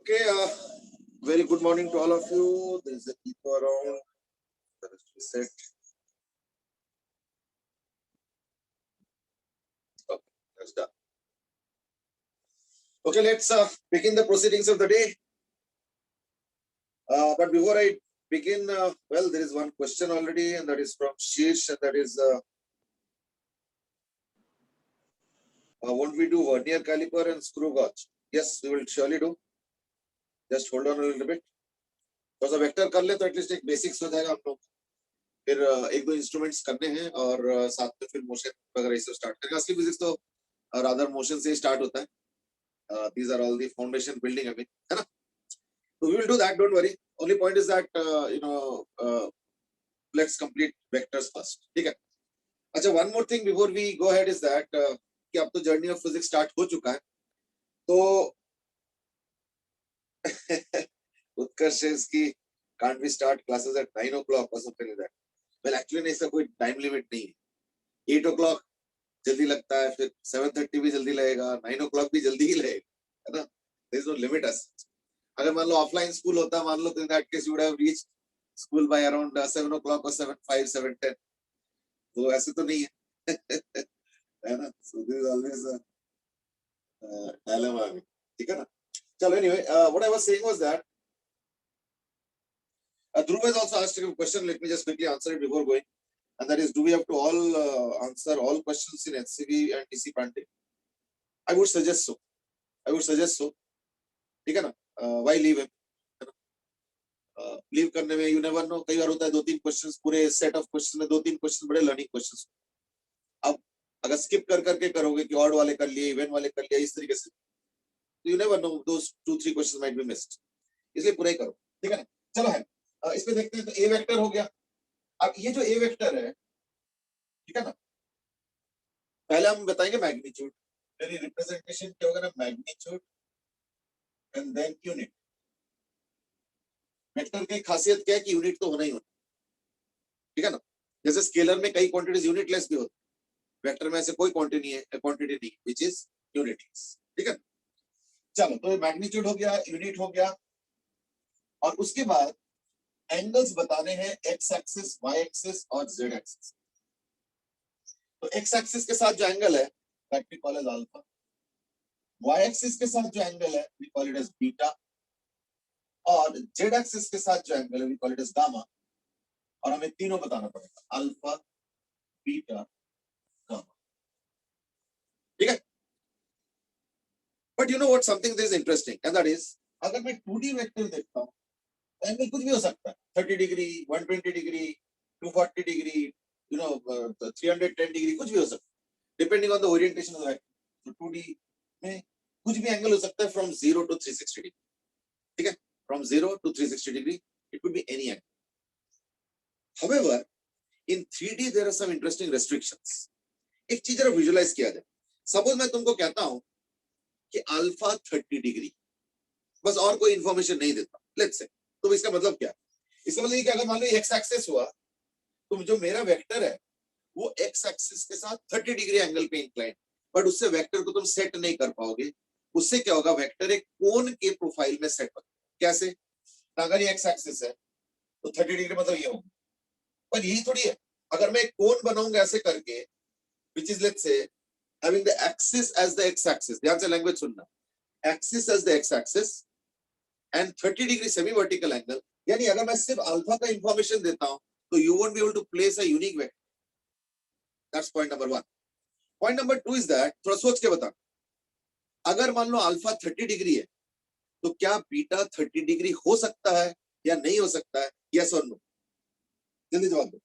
Okay, very good morning to all of you. There is a echo around. Let us reset. Okay, that's done. Okay, let's begin the proceedings of the day. But before I begin, well, there is one question already, and that is from Sheesh, and that is, won't we do vernier caliper and screw gauge? Yes, we will surely do. Just hold on a little bit. थोड़ा सा vector कर ले तो at least एक basics हो जाएगा हम लोग. फिर एक दो इंस्ट्रूमेंट्स करने हैं और साथ में फिर मोशन वगैरह इससे स्टार्ट करेंगे. असली फिजिक्स तो रादर मोशन से ही स्टार्ट होता है. These are all the foundation building, I mean, है ना? So we will do that. Don't worry. Only point is that let's complete vectors first. ठीक है. अच्छा, one more thing before we go ahead is that कि अब तो journey of physics start हो चुका है. तो उत्कर्ष की can't we start classes at 9 o'clock or something like that? Well, actually इसका कोई टाइम लिमिट नहीं है. 8 o'clock जल्दी लगता है, फिर 7:30 भी जल्दी लगेगा, 9 o'clock भी जल्दी ही लगेगा, है ना? There is no limit as such. अगर मान लो ऑफलाइन स्कूल होता, मान लो, तो in that case you would have reached school by around 7 o'clock or 7:05, 7:10. तो ऐसे तो नहीं है, है ना? So this is always a dilemma. ठीक है ना? चलो, anyway, what I was saying was that Dhruv has also asked a question. Let me just quickly answer it before going. And that is, do we have to all answer all questions in HCV and DC Pandey? I would suggest so. ठीक है ना? Why leave him? Leave करने में, you never know, कई बार होता है 2-3 questions, पूरे set of question में 2-3 क्वेश्चन बड़े लर्निंग क्वेश्चंस. अब अगर स्किप कर करके करोगे कि ऑड वाले कर लिए, इवन वाले कर लिया, इस तरीके से, you never know, those 2-3 questions might be missed. इसलिए पूरा ही करो. ठीक है ना? चलो है, इसमें देखते हैं. तो ए वेक्टर हो गया. अब ये जो ए वेक्टर है, ठीक है ना, पहले हम बताएंगे मैग्नीट्यूड. मेरी रिप्रेजेंटेशन क्या होगा ना, magnitude and then unit. Vector की खासियत क्या है कि यूनिट तो होना ही होना. ठीक है ना? जैसे स्केलर में कई क्वांटिटीज यूनिटलेस भी होती है, वेक्टर में ऐसे कोई क्वांटिटी नहीं व्हिच इज यूनिटलेस. ठीक है? चलो, तो मैग्नीट्यूड हो गया, यूनिट हो गया, और उसके बाद एंगल्स बताने हैं, एक्स एक्सिस, वाई एक्सिस और जेड एक्सिस. तो एक्स एक्सिस के साथ जो एंगल है that we call as alpha. Y axis के साथ जो एंगल है we call it as beta, और जेड एक्सिस के साथ जो एंगल है we call it as gamma. और हमें तीनों बताना पड़ेगा, अल्फा, बीटा, गामा. ठीक है? But you know what, something that is interesting, and that is, अगर मैं 2D वेक्टर देखता हूं, एंगल कुछ भी हो सकता है. 30 degree, 120 degree, 240 degree, you know, 310 degree, कुछ भी हो सकता है, depending on the orientation of the vector. तो 2D में कुछ भी एंगल हो सकता है, फ्रॉम 0 to 360 डिग्री. ठीक है? From 0 to 360 degree, it could be any angle. However, in 3D there are some interesting restrictions. एक चीज जरा विजुअलाइज किया जाए. सपोज मैं तुमको कहता हूं कि अल्फा 30 डिग्री, बस और कोई इंफॉर्मेशन नहीं देता, लेट्स से, तो इसका मतलब क्या है? इसका मतलब ये कि अगर मान लो एक्स एक्सिस हुआ, तो जो मेरा वेक्टर है वो एक्स एक्सिस के साथ 30 डिग्री एंगल पे इंक्लाइन, बट उससे वेक्टर को तुम सेट नहीं कर पाओगे. उससे क्या होगा, वेक्टर एक कोन के प्रोफाइल में सेट होगा. कैसे? अगर ये एक्स एक्सिस है तो 30 डिग्री मतलब ये होगा, पर यही थोड़ी है. अगर मैं एक कोन बनाऊंगा ऐसे करके, which is, let's say, having the axis as the x-axis, ध्यान से लैंग्वेज सुनना, axis as the x-axis and 30 degree semi-vertical angle, यानी अगर मैं सिर्फ अल्फा का इंफॉर्मेशन देता हूं तो you won't be able to place a unique vector. That's point number 1. Point number 2 is that, थोड़ा सोच के बता, अगर मान लो अल्फा 30 डिग्री है तो क्या बीटा 30 डिग्री हो सकता है या नहीं हो सकता है? यस और नो, जल्दी जवाब दो.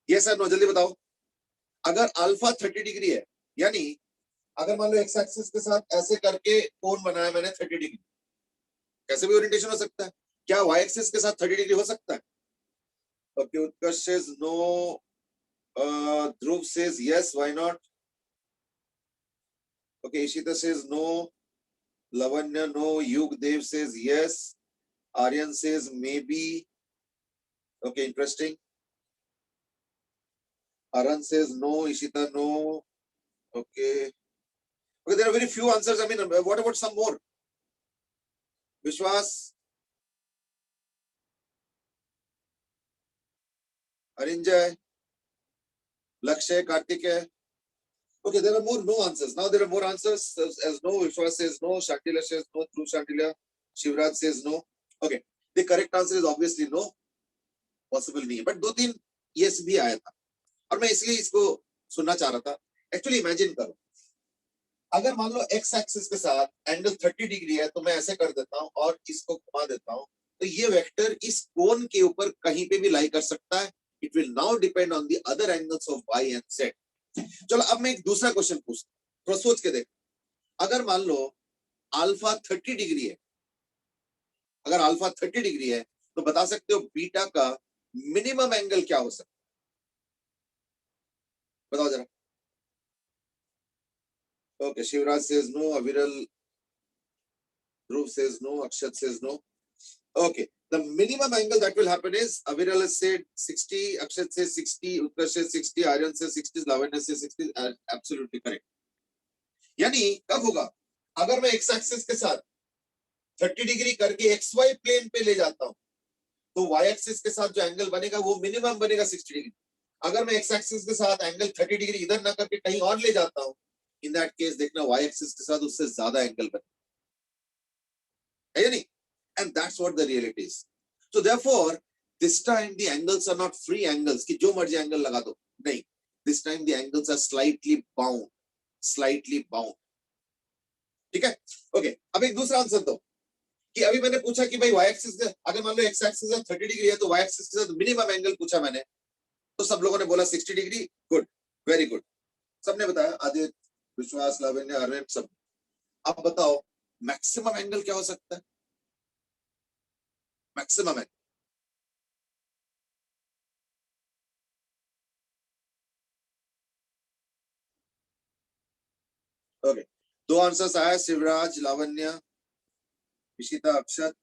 यस और नो, जल्दी बताओ. अगर अल्फा 30 डिग्री है, यानी अगर मान लो एक्स एक्सिस के साथ ऐसे करके कोण बनाया मैंने 30 डिग्री, कैसे भी ओरिएंटेशन हो सकता है. क्या वाई एक्सिस के साथ 30 डिग्री हो सकता है? Okay, Utkarsh says no, Dhruv says yes, why not. Okay, Ishita says no, Lavanya no, Yugdev says yes, Aryan says maybe. Okay, interesting. Aran says no, Ishita no, Okay. Okay, there are very few answers. I mean, what about some more? Vishwas, Arinjay, Lakshay, Kartikeya. Okay, there are more no answers. Now there are more answers. As no, Vishwas says no, Shantila says no, True Shantila, Shivraj says no. Okay, the correct answer is obviously no. Possible नहीं है. But दो तीन yes भी आया था. और मैं इसलिए इसको सुनना चाह रहा था. Actually imagine करो. अगर मान लो x एक्सिस के साथ एंगल 30 डिग्री है तो मैं ऐसे कर देता हूं और इसको घुमा देता हूं तो ये वेक्टर इस कोण के ऊपर कहीं पे भी लाई कर सकता है. It will now depend on the other angles of y and z. चलो अब मैं एक दूसरा क्वेश्चन पूछता हूं. थोड़ा सोच के देखो. अगर मान लो अल्फा 30 डिग्री है, अगर अल्फा 30 डिग्री है तो बता सकते हो बीटा का मिनिमम एंगल क्या हो सकता है? बताओ जरा. Okay, Shivraj says no, Aviral, Dhruv says no, Akshat says no. Okay, the minimum angle that will happen is Aviral has said 60, Akshat says 60, Utkarsh says 60, Aryan says 60, Lavanya says 60. Absolutely correct. यानी कब होगा? अगर मैं x axis के साथ 30 degree करके xy plane पे ले जाता हूं तो y एक्सिस के साथ जो एंगल बनेगा वो मिनिमम बनेगा 60 डिग्री. अगर मैं x एक्सिस के साथ एंगल 30 डिग्री इधर ना करके कहीं और ले जाता हूं, इन दैट केस देखना y एक्सिस के साथ उससे ज्यादा एंगल बनेगा. है या नहीं? And that's what the reality is. So therefore, this time the angles are not free angles कि जो मर्जी एंगल लगा दो. नहीं. This time the angles are slightly bound. Slightly bound. ठीक है? Okay. अब एक दूसरा आंसर दो कि अभी मैंने पूछा कि भाई y एक्सिस अगर मान लो x एक्सिस 30 डिग्री है तो y एक्सिस के साथ मिनिमम एंगल पूछा मैंने तो सब लोगों ने बोला 60 डिग्री. Good, very good. सबने बताया. आदित्य, विश्वास, लावण्य, अरविंद सब. अब बताओ मैक्सिमम एंगल क्या हो सकता है? Maximum angle. ओके, दो आंसर्स आया. शिवराज, लावण्य, इशिता, अक्षत.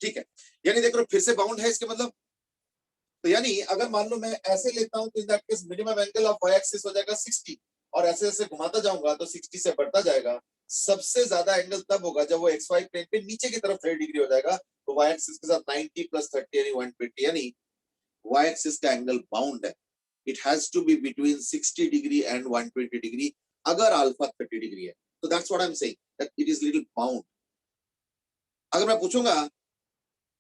ठीक है, यानी देख लो फिर से बाउंड है इसके मतलब. तो यानी अगर मान लो मैं ऐसे लेता हूं तो इन that case minimum angle of y axis हो जाएगा 60 और ऐसे ऐसे घुमाता जाऊंगा तो 60 से बढ़ता जाएगा. सबसे ज्यादा एंगल तब होगा जब वो xy प्लेन पे नीचे की तरफ 30 डिग्री हो जाएगा तो y एक्सिस के साथ 90 + 30 यानी 120. यानी y एक्सिस का एंगल बाउंड है. It has to be between 60 degree and 120 degree अगर अल्फा 30 डिग्री है. तो that's what I am saying that it is little bound. अगर मैं पूछूंगा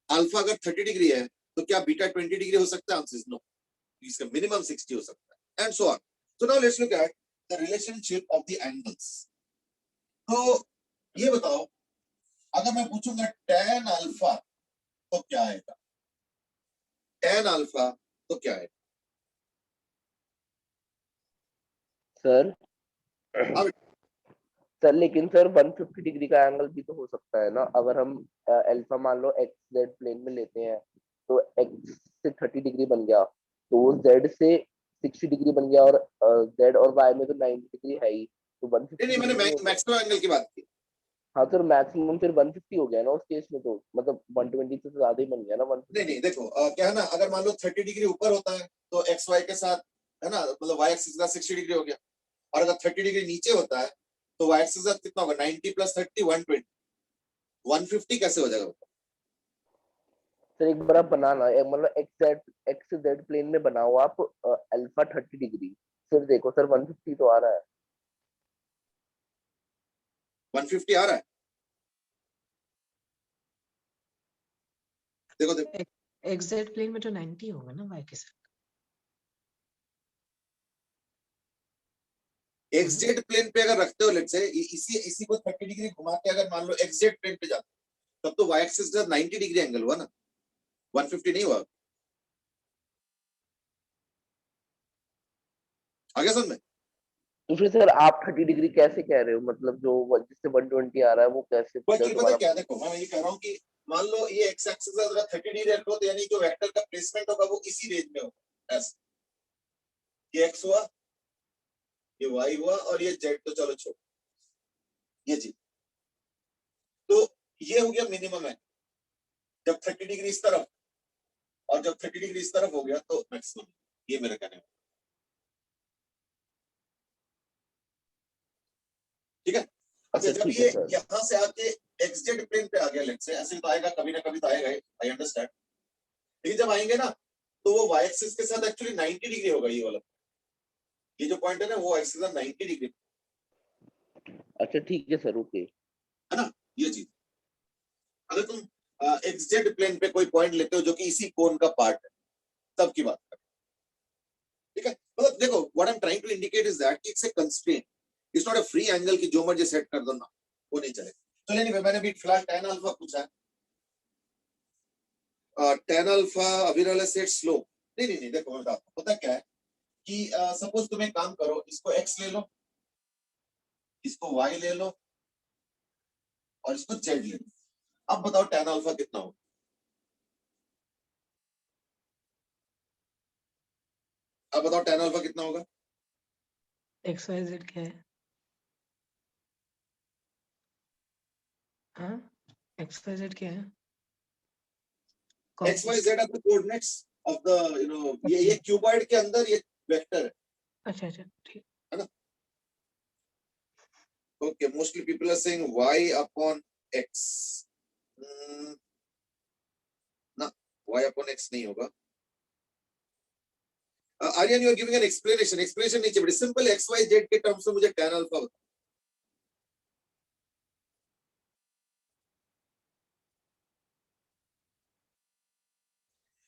अल्फा अगर 30 डिग्री है तो क्या बीटा 20 डिग्री हो सकता है? Answer is no. इसका मिनिमम 60 हो सकता है and so on. So now let's look at the relationship of the angles. तो ये बताओ अगर मैं पूछूंगा tan अल्फा तो क्या आएगा? tan अल्फा तो क्या आएगा? सर अब सर लेकिन सर 150 डिग्री का एंगल भी तो हो सकता है ना. अगर हम अल्फा मान लो एक्स जेड प्लेन में लेते हैं तो एक्स से 30 डिग्री बन गया तो जेड से 60 डिग्री बन गया और जेड और वाई में तो 90 डिग्री है ही तो 150 नहीं, मैंने डिग्री नहीं हो गया. मैक्सिमम एंगल की बात की. हाँ सर मैक्सिमम फिर 150 हो गया ना उस केस में. तो मतलब 120 से ज्यादा ही बन गया ना 150. नहीं देखो क्या है ना, अगर मान लो 30 डिग्री ऊपर होता है तो एक्स वाई के साथ है ना, मतलब वाई एक्सिस का 60 डिग्री हो गया. और अगर 30 डिग्री नीचे होता है तो वाई एक्सिस का कितना होगा? 90 + 30 120. 150 कैसे हो जाएगा? सर एक बार आप बनाना मतलब एक्स जेड प्लेन में बनाओ आप अल्फा 30 डिग्री. फिर देखो सर 150 तो आ रहा है. 150 आ रहा है. देखो देखो एक्सजेड प्लेन में तो 90 होगा ना वाई के साथ. एक्सजेड प्लेन पे अगर रखते हो लेट्स से इसी को 30 डिग्री घुमा के अगर मान लो एक्सजेड प्लेन पे जाते तब तो वाई एक्सिस का 90 डिग्री एंगल हुआ ना, 150 नहीं हुआ. आगे समझ में? तो फिर सर आप 30 डिग्री कैसे कह रहे हो? मतलब जो जिससे 120 आ रहा है वो कैसे कोई चीज पता दोबारा? क्या, देखो मैं ये कह रहा हूँ कि मान लो ये एक्स एक्सिस अगर 30 डिग्री रखो तो यानी जो वेक्टर का प्लेसमेंट होगा वो इसी रेंज में होगा. ऐसे ये एक्स हुआ, ये वाई हुआ और ये जेड तो चलो छोड़ो, ये जी. तो ये हो गया मिनिमम है जब 30 डिग्री इस तरफ और जब 30 डिग्री इस तरफ हो गया तो मैक्सिमम. ये मेरा कहने का. ठीक है। अच्छा, जब ठीक ये है सर। यहाँ से आके एक्सजेड प्लेन पे आ गया, लेट्स से ऐसे तो आएगा, कभी ना कभी तो आएगा, आई अंडरस्टैंड। लेकिन जब आएंगे ना तो वो वाई एक्सिस के साथ एक्चुअली 90 डिग्री होगा, ये वाला, ये जो पॉइंट है ना वो एक्सिस 90 डिग्री, अच्छा ठीक है सर, ओके। है ना, ये चीज। अगर तुम एक्सजेड प्लेन पे कोई पॉइंट लेते हो जो कि इसी कोन का पार्ट है, तब की बात करें, ठीक है। मतलब देखो, what I am trying to indicate is that it's a constraint, it's not a free angle की जो मर्जी सेट कर दो ना, वो नहीं चलेगा। तो एनीवे, मैंने भी फिलहाल tan अल्फा पूछा है। tan अल्फा अविरल सेट स्लोप, नहीं, देखो मैं बताता हूं, पता क्या है कि सपोज तुम एक काम करो, इसको x ले लो, इसको y ले लो, और इसको z ले लो। अब बताओ tan अल्फा कितना होगा? अब बताओ tan अल्फा कितना होगा? XYZ क्या है? हाँ, XYZ क्या है? x y z are the coordinates of the, you know, ये क्यूबॉइड के अंदर ये वेक्टर है। अच्छा, ठीक। Okay, mostly people are saying y upon x. ना, y upon x नहीं होगा। Aryan, you are giving an explanation, explanation नहीं चाहिए, बड़ी सिंपल x y z के टर्म्स में मुझे tan अल्फा बता।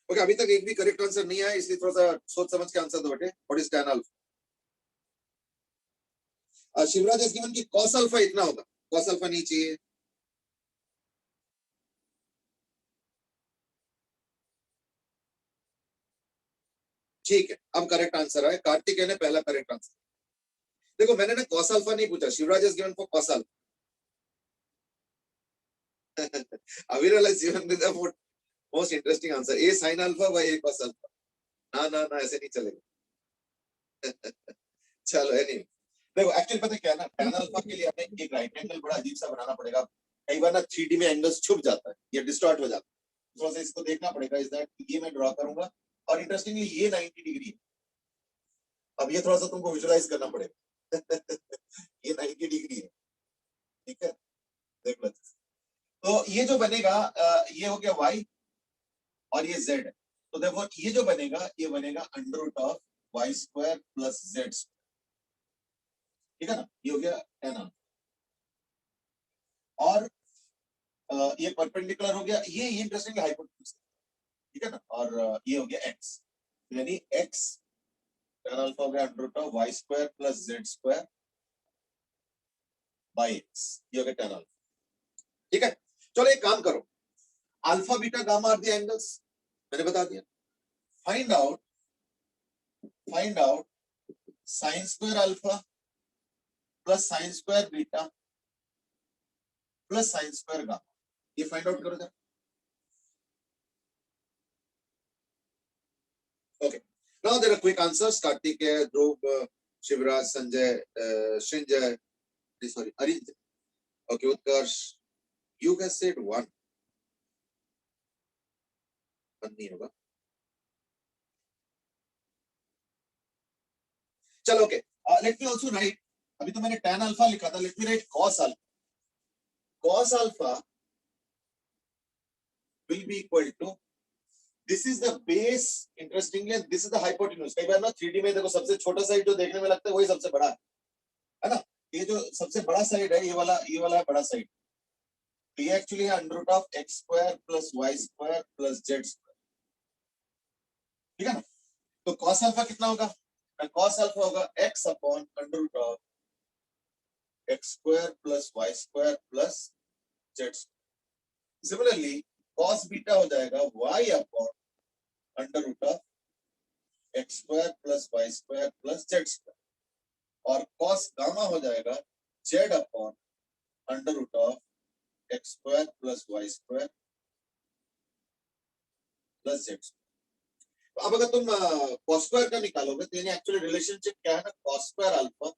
ओके, अभी तक एक भी करेक्ट आंसर नहीं आया, इसलिए थोड़ा सा सोच समझ के आंसर दो बेटे। What is tan alpha? Shivraj has given कि cos अल्फा इतना होगा, cos अल्फा नहीं चाहिए। ठीक है, अब करेक्ट आंसर है, कार्तिकेय ने पहला करेक्ट आंसर। देखो, मैंने ना cos अल्फा नहीं पूछा, Shivraj has given for cos alpha. अविरल has given the most interesting answer, A sin alpha by A cos alpha. ना, ऐसे नहीं चलेगा। चलो, एनीवे, देखो एक्चुअली पता क्या है ना, tan अल्फा के लिए हमें एक राइट एंगल बड़ा अजीब सा बनाना पड़ेगा। कई बार ना 3D में एंगल्स छुप जाता है या डिस्टॉर्ट हो जाता है, थोड़ा सा इसको देखना पड़ेगा। इज दैट ये मैं ड्रॉ करूंगा, और इंटरेस्टिंगली ये 90 डिग्री है। अब ये थोड़ा सा तुमको विजुअलाइज करना पड़ेगा। ये 90 डिग्री है, ठीक है, देख लो। तो ये जो बनेगा, ये हो गया y, और ये z है। तो देखो, ये जो बनेगा, ये बनेगा under root of y square plus z square, ठीक है ना, ये हो गया tan अल्फा। और ये परपेंडिकुलर हो गया, ये इंटरेस्टिंग हाइपोटेन्यूज, ठीक है ना, और ये हो गया x, यानी x tan अल्फा हो गया under root of y square plus z square by x, ये हो गया tan अल्फा, ठीक है। चलो एक काम करो, alpha beta gamma are the angles, मैंने बता दिया। Find out sine square alpha plus sine square beta plus sine square gamma, ये फाइंड आउट करो जरा। Okay, now there are quick answers. Kartikeya, Dhruv, Shivraj, Sanjay, Sanjay, sorry, Arind, okay, Utkarsh, you have said 1 नहीं होगा। चलो, okay, let me also write, अभी तो मैंने tan alpha लिखा था, let me write cos alpha. cos alpha will be equal to, this is the base, interestingly, and this is the hypotenuse। कई बार ना 3D में देखो, सबसे छोटा साइड जो देखने में लगता है वही सबसे बड़ा है ना। ये जो सबसे बड़ा साइड है, ये वाला है बड़ा साइड। तो ये एक्चुअली है under root of x square plus y square plus z square, ठीक है ना। तो cos अल्फा कितना होगा? cos अल्फा होगा x upon under root of x square plus y square plus z square. Similarly cos beta हो जाएगा y upon under root of x square plus y square plus z square, और cos gamma हो जाएगा z upon under root of x square plus y square plus z square. अब अगर तुम cos square का निकालोगे तो यानी एक्चुअली रिलेशनशिप क्या है ना, cos square alpha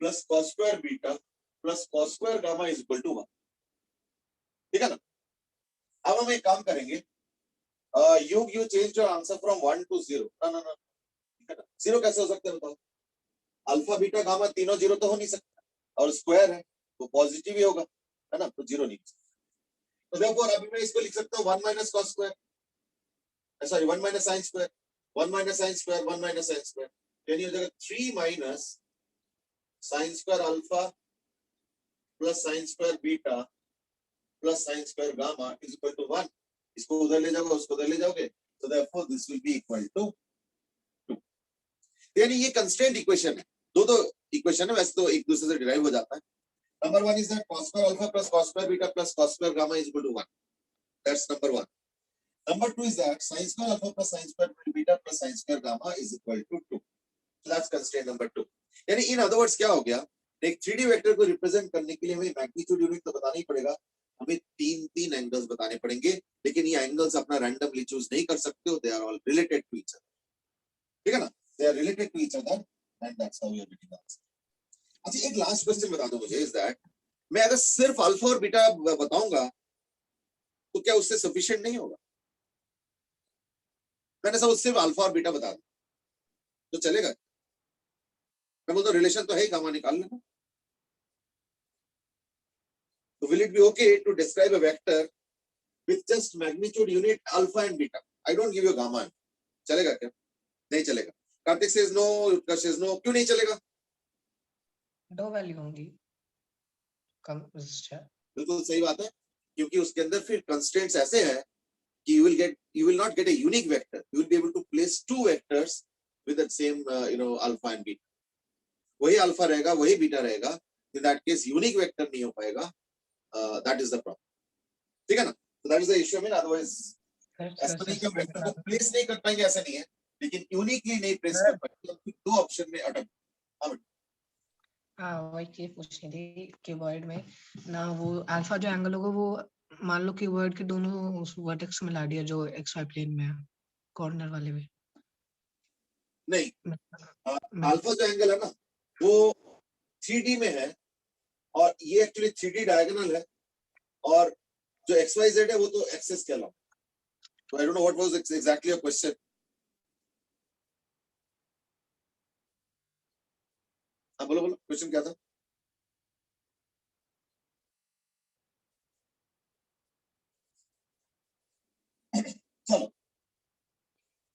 plus cos square beta plus cos square gamma is equal to 1, ठीक है ना। अब हम एक काम करेंगे, you change your answer from 1 to 0। ना, 0 कैसे हो सकता है बताओ? अल्फा बीटा गामा तीनों जीरो तो हो नहीं सकता, और स्क्वायर है तो पॉजिटिव ही होगा, है ना, तो जीरो नहीं हो सकता। तो देखो अभी मैं इसको लिख सकता हूँ 1 minus cos square, sorry 1 minus sine square, 1 minus sine square, 1 minus sine square, यानी हो जाएगा 3 minus sine square alpha plus sine square beta plus sine square gamma is equal to 1। इसको उधर ले जाओगे, उसको उधर ले जाओगे, तो therefore this will be equal to 2। यानी ये कंस्ट्रेंट इक्वेशन है, दो इक्वेशन है, वैसे तो एक दूसरे से डिराइव हो जाता है। Number 1 is that cos square alpha plus cos square beta plus cos square gamma is equal to 1. That's number 1. Number 2 is that sin square alpha plus sin square beta plus sin square gamma is equal to 2. So that's constraint number 2. यानी in other words क्या हो गया, एक 3D vector को represent करने के लिए हमें मैग्नीट्यूड यूनिट तो बताना ही पड़ेगा, हमें तीन एंगल्स बताने पड़ेंगे, लेकिन ये एंगल्स अपना रैंडमली चूज नहीं कर सकते हो, they are all related to each other, ठीक है ना, they are related to each other and that's how we are getting the answer. अच्छा एक लास्ट क्वेश्चन बता दो मुझे, इज दैट मैं अगर सिर्फ अल्फा और बीटा बताऊंगा तो क्या उससे सफिशिएंट नहीं होगा? मैंने सब सिर्फ अल्फा और बीटा बता दिया तो चलेगा? मैं बोलता रिलेशन तो है ही, गामा निकाल लेना। तो will it be okay to describe a vector with just magnitude unit alpha and beta, I don't give you gamma, चलेगा क्या? नहीं चलेगा। Kartik says no, Utkarsh says no, क्यों नहीं चलेगा? दो वैल्यू होंगी कम रजिस्टर। बिल्कुल सही बात है, क्योंकि उसके अंदर फिर कंस्ट्रेंट्स ऐसे हैं कि you will not get a unique vector, you will be able to place two vectors with the same alpha and beta, वही अल्फा रहेगा वही बीटा रहेगा, in that case unique vector नहीं हो पाएगा, that is the problem, ठीक है ना? So that is the issue, I mean otherwise ऐसा नहीं कि वेक्टर को प्लेस नहीं कर पाएंगे, ऐसा नहीं है, लेकिन यूनिकली नहीं प्लेस कर पाएंगे, तो दो ऑप्शन में अटक। हाँ वही चीज पूछनी थी कि वर्ड में ना वो अल्फा जो एंगल होगा वो मान लो कि वर्ड के दोनों उस वर्टेक्स में ला दिया जो एक्स वाई प्लेन में है, कॉर्नर वाले में नहीं, अल्फा जो एंगल है ना वो 3D में है और ये एक्चुअली 3D डायगोनल है, और जो XYZ है वो तो एक्सेस के अलावा। So I don't know what was exactly your question. हाँ बोलो बोलो, क्वेश्चन क्या था? चलो,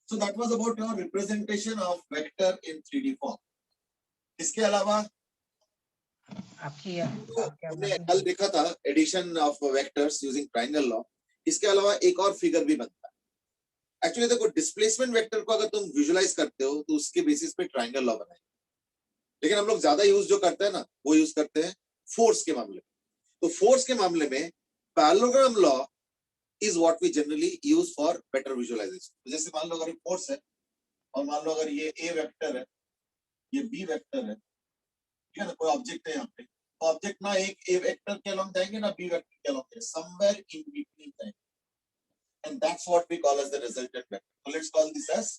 so that was about your representation of vector in 3D form. इसके अलावा आपकी हमने कल देखा था addition of vectors using triangle law, इसके अलावा एक और फिगर भी बनता है। एक्चुअली देखो डिस्प्लेसमेंट वेक्टर को अगर तुम विजुलाइज करते हो तो उसके बेसिस पे ट्रायंगल लॉ बनाए, लेकिन हम लोग ज्यादा यूज जो करते हैं ना वो यूज करते हैं फोर्स के मामले में। तो फोर्स के मामले में parallelogram law is what we generally use for better visualization. जैसे मान लो अगर ये फोर्स है और मान लो अगर ये ए वेक्टर है, ये बी वेक्टर है, ठीक है ना, कोई ऑब्जेक्ट है यहाँ पे, तो ऑब्जेक्ट ना एक ए वेक्टर के अलोंग जाएंगे ना बी वेक्टर के अलोंग, समवेयर इन बिटवीन जाएंगे, and that's what we call as the resultant vector. So let's call this as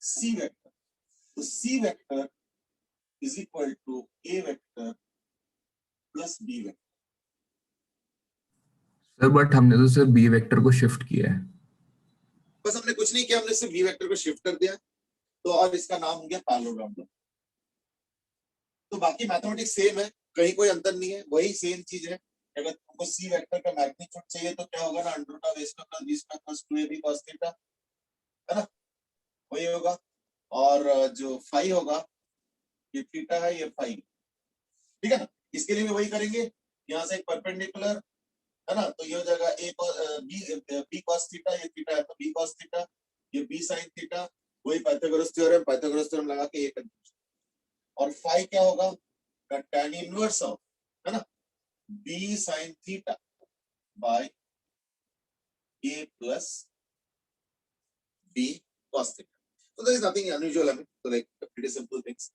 C vector. So C vector is equal to A vector plus B vector. Sir but हमने तो सिर्फ B vector को shift किया है। बस हमने कुछ नहीं किया, हमने सिर्फ बी वेक्टर को शिफ्ट कर दिया, तो और इसका नाम हो गया पैरेललोग्राम लॉ। तो बाकी मैथमेटिक्स सेम है, कहीं कोई अंतर नहीं है, वही सेम चीज है। अगर तुमको सी वेक्टर का मैग्नीट्यूड चाहिए तो क्या होगा ना, under root of A square plus B square plus 2ab cos theta, है ना, वही होगा। और जो फाई होगा, ये थीटा है, ये फाई, ठीक है ना। इसके लिए भी वही करेंगे, यहाँ से एक परपेंडिकुलर है ना, तो ये हो जाएगा a b cos थीटा, ये थीटा है तो b cos थीटा, ये b sin थीटा, वही पाइथागोरस थ्योरम लगा के ये कंक्लूजन। और फाई क्या होगा, tan इनवर्स ऑफ, है ना, b sin theta by a plus b cos theta. So there is nothing unusual, I mean, so like pretty simple things.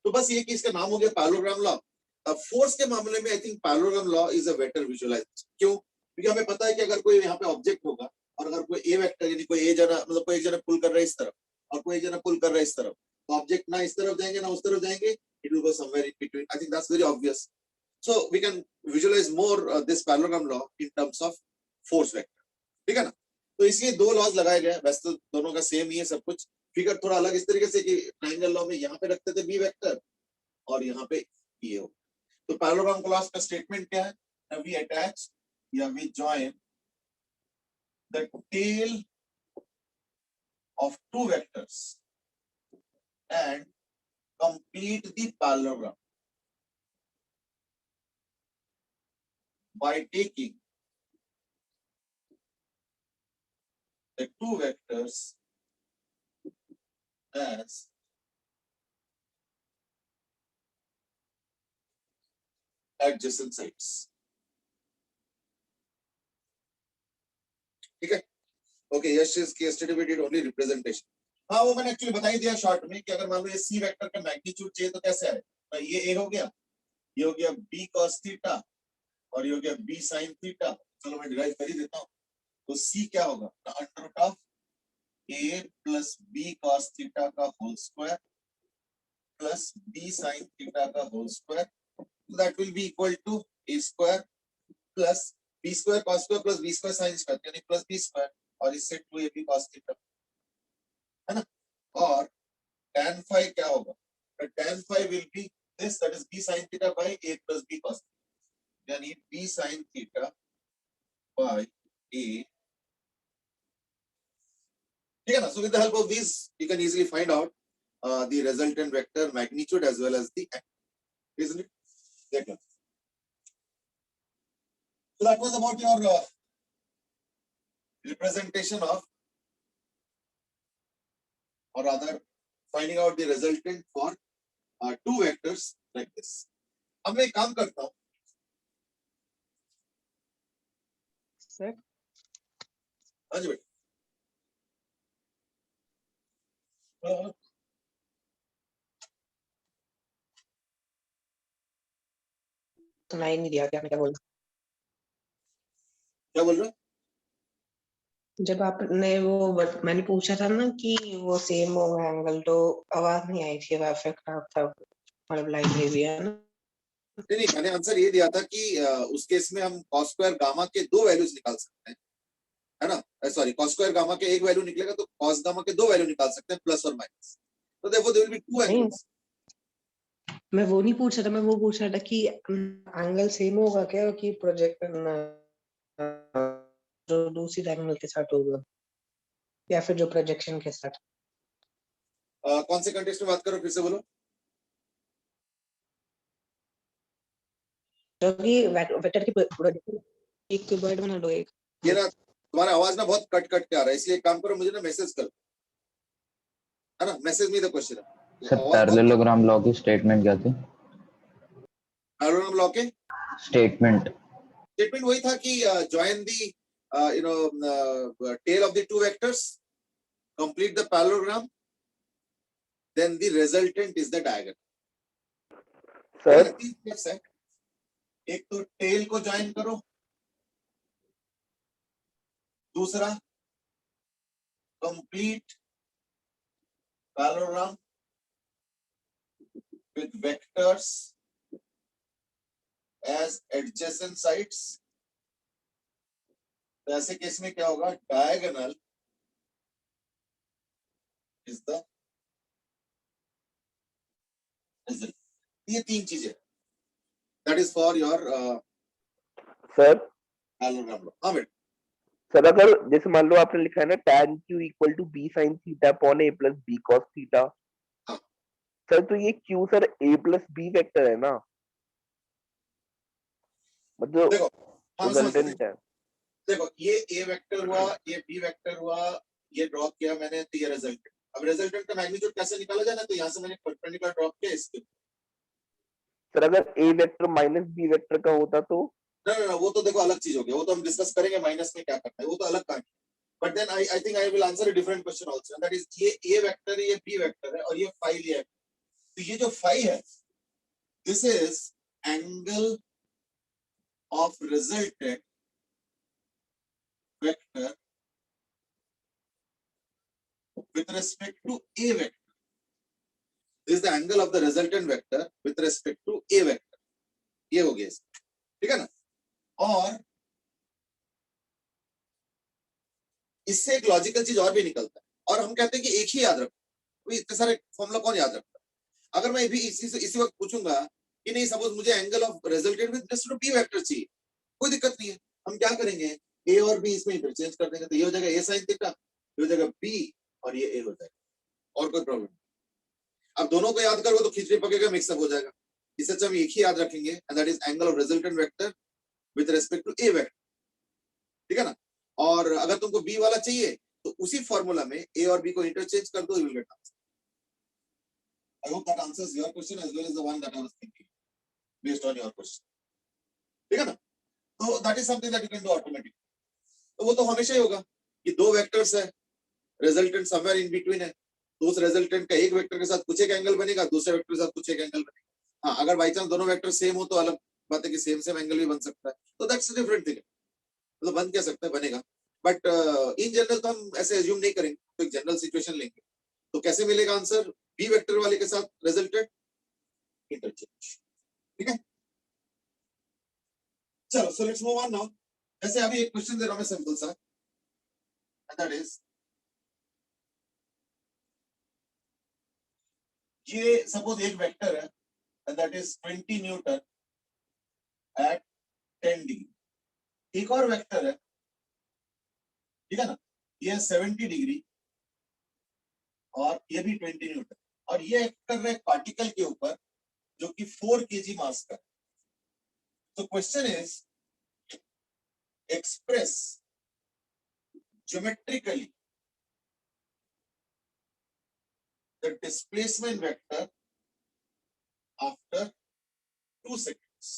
तो बस ये कि इसका नाम हो गया पैरेललोग्राम लॉ। अब फोर्स के मामले में I think parallelogram law is a better visualization. क्यों? क्योंकि हमें पता है कि अगर कोई यहाँ पे ऑब्जेक्ट होगा और अगर कोई ए वेक्टर यानी कोई ए जना मतलब कोई एक जना पुल कर रहा है इस तरफ और कोई एक जना पुल कर रहा है इस तरफ, तो ऑब्जेक्ट ना इस तरफ जाएंगे ना उस तरफ जाएंगे, it will go somewhere in between. I think that's very obvious. So we can visualize more this parallelogram law in terms of force vector, ठीक है ना। तो इसलिए दो लॉज लगाए गए, वैसे तो दोनों का सेम ही है सब कुछ, फिगर थोड़ा अलग इस तरीके से कि ट्रायंगल लॉ में यहाँ पे रखते थे बी वेक्टर और यहाँ पे ये हो। तो पैरेललोग्राम क्लॉज का स्टेटमेंट क्या है? वी अटैच या we join the tail of two vectors and complete the parallelogram by taking the two vectors as adjacent sides. ठीक है? Okay, yes, yesterday we did only representation. हाँ, वो मैंने actually बता ही दिया शॉर्ट में कि अगर मान लो ये सी वेक्टर का मैग्नीट्यूड चाहिए तो कैसे आए? ये ए हो गया, ये हो गया बी cos थीटा और ये हो गया बी sin थीटा। चलो मैं डिराइव कर ही देता हूँ। तो सी क्या होगा? Under root of a plus B cos theta का whole square plus B sin theta का whole square, that will be equal to a square plus b square cos square plus b square sin square यानी plus b square और इससे 2ab cos theta, है ना? और tan phi क्या होगा? tan phi will be this, that is b sin theta by a plus b cos theta, यानी b sin theta by a. ठीक है ना? So with the help of these you can easily find out the resultant vector magnitude as well as the angle, isn't it? देखो, so that was about your representation of, or rather finding out the resultant for two vectors like this. अब मैं एक काम करता हूँ sir. हाँ जी बेटा, सुनाई नहीं दिया क्या मैं क्या बोल क्या बोल रहे हो? जब आपने वो मैंने पूछा था ना कि वो सेम होगा एंगल, तो आवाज नहीं आई थी, वाईफाई खराब था, मतलब लाइट नहीं भी है ना। नहीं, मैंने आंसर ये दिया था कि उस केस में हम cos स्क्वायर गामा के दो वैल्यूज निकाल सकते हैं, है ना? सॉरी, cos स्क्वायर गामा के एक वैल्यू निकलेगा तो cos गामा के दो वैल्यू निकाल सकते हैं, प्लस और माइनस। तो therefore there will be two नहीं, angles. मैं वो नहीं पूछ रहा था, मैं वो पूछ रहा था कि एंगल सेम होगा क्या, कि प्रोजेक्ट करना जो दूसरी एंगल के साथ होगा या फिर जो प्रोजेक्शन के साथ। कौन से कंटेक्स्ट में बात करो, फिर से बोलो। जो कि वेक्टर की प्रोजेक्शन एक क्यूबॉइड बना लो एक। ये ना तुम्हारा आवाज ना बहुत कट कट के आ रहा है, इसलिए एक काम करो, मुझे ना मैसेज कर, है ना? Message me the question. Sir parallelogram law की स्टेटमेंट क्या थी? पैरेललोग्राम लॉ के स्टेटमेंट वही था कि join the tail of the two vectors, complete the parallelogram, then the resultant is the diagonal. Sir तीन steps है, एक तो टेल को ज्वाइन करो, दूसरा complete parallelogram with vectors as adjacent sides. तो ऐसे केस में क्या होगा? Diagonal is the result. ये तीन चीजें, that is for your sir parallelogram law. हाँ बेटा, सर अगर जैसे मान लो आपने लिखा है ना tan q equal to b sin theta upon a plus b cos theta, हाँ। सर तो ये q sir a plus b vector है ना, मतलब देखो, हाँ समझ गया। रिजल्टेंट है। देखो, ये ए वेक्टर हुआ, ये बी वेक्टर हुआ, ये ड्रॉ किया मैंने, तो ये रिजल्टेंट। अब रिजल्टेंट का मैग्नीट्यूड कैसे निकाला जाए ना, तो यहाँ से मैंने परपेंडिकुलर ड्रॉ किया इसके। सर अगर a vector minus b vector का होता तो? ना, वो तो देखो अलग चीज हो गया, वो तो हम डिस्कस करेंगे माइनस में क्या करना है, वो तो अलग कहानी। But then I think I will answer a different question also, that is ये ए वेक्टर है, ये बी वेक्टर है और ये फाई लिया है। तो ये जो फाई है, this is angle of resultant vector with respect to a vector. This is the angle of the resultant vector with respect to a vector. ये हो गया, ठीक है ना? और इससे एक लॉजिकल चीज और भी निकलता है, और हम कहते हैं कि एक ही याद रखो, तो इतने सारे फॉर्मूला कौन याद रखता है? अगर मैं भी इसी वक्त पूछूंगा कि नहीं सपोज मुझे angle of resultant with respect to B vector चाहिए, कोई दिक्कत नहीं है, हम क्या करेंगे ए और बी इसमें इंटरचेंज कर देंगे, तो ये हो जाएगा ए साइन थीटा, ये हो जाएगा बी और ये ए हो जाएगा, और कोई प्रॉब्लम नहीं। अब दोनों को याद करोगे तो खिचड़ी पकेगा, मिक्सअप हो जाएगा। इससे अच्छा हम एक ही याद रखेंगे and that is angle of resultant vector with respect to A vector, ठीक है ना। और अगर तुमको बी वाला चाहिए तो उसी फॉर्मूला में ए और बी को इंटरचेंज कर दो, you will get answer. I hope that answers your question as well as the one that I was thinking based on your question, ठीक है ना। तो that is something that you can do automatically. तो वो तो हमेशा ही होगा कि दो वेक्टर्स है, रिजल्टेंट समवेयर इन बिटवीन है, तो उस रिजल्टेंट का एक वेक्टर के साथ कुछ एक एंगल बनेगा, दूसरे वेक्टर के साथ कुछ एक एंगल बनेगा। हाँ, अगर बाई चांस दोनों वेक्टर सेम हो तो अलग बात है कि सेम सेम एंगल भी बन सकता है, तो दैट्स डिफरेंट थिंग, मतलब बन क्या सकता है, बनेगा। बट इन जनरल तो हम ऐसे एज्यूम नहीं करेंगे, तो एक जनरल सिचुएशन लेंगे। तो कैसे मिलेगा आंसर बी वेक्टर वाले के साथ रिजल्टेंट इंटरचेंज, ठीक है। चलो so let's move on now. जैसे अभी एक क्वेश्चन दे रहा हूं मैं सिंपल सा, दैट इज ये सपोज एक वेक्टर है and that is 20 Newton at 10 degree. एक और वेक्टर है, ठीक है ना, ये 70 डिग्री और ये भी 20 न्यूटन, और ये एक्ट कर रहा है पार्टिकल के ऊपर जो कि 4 kg मास का है। तो question is express geometrically the displacement vector after 2 seconds।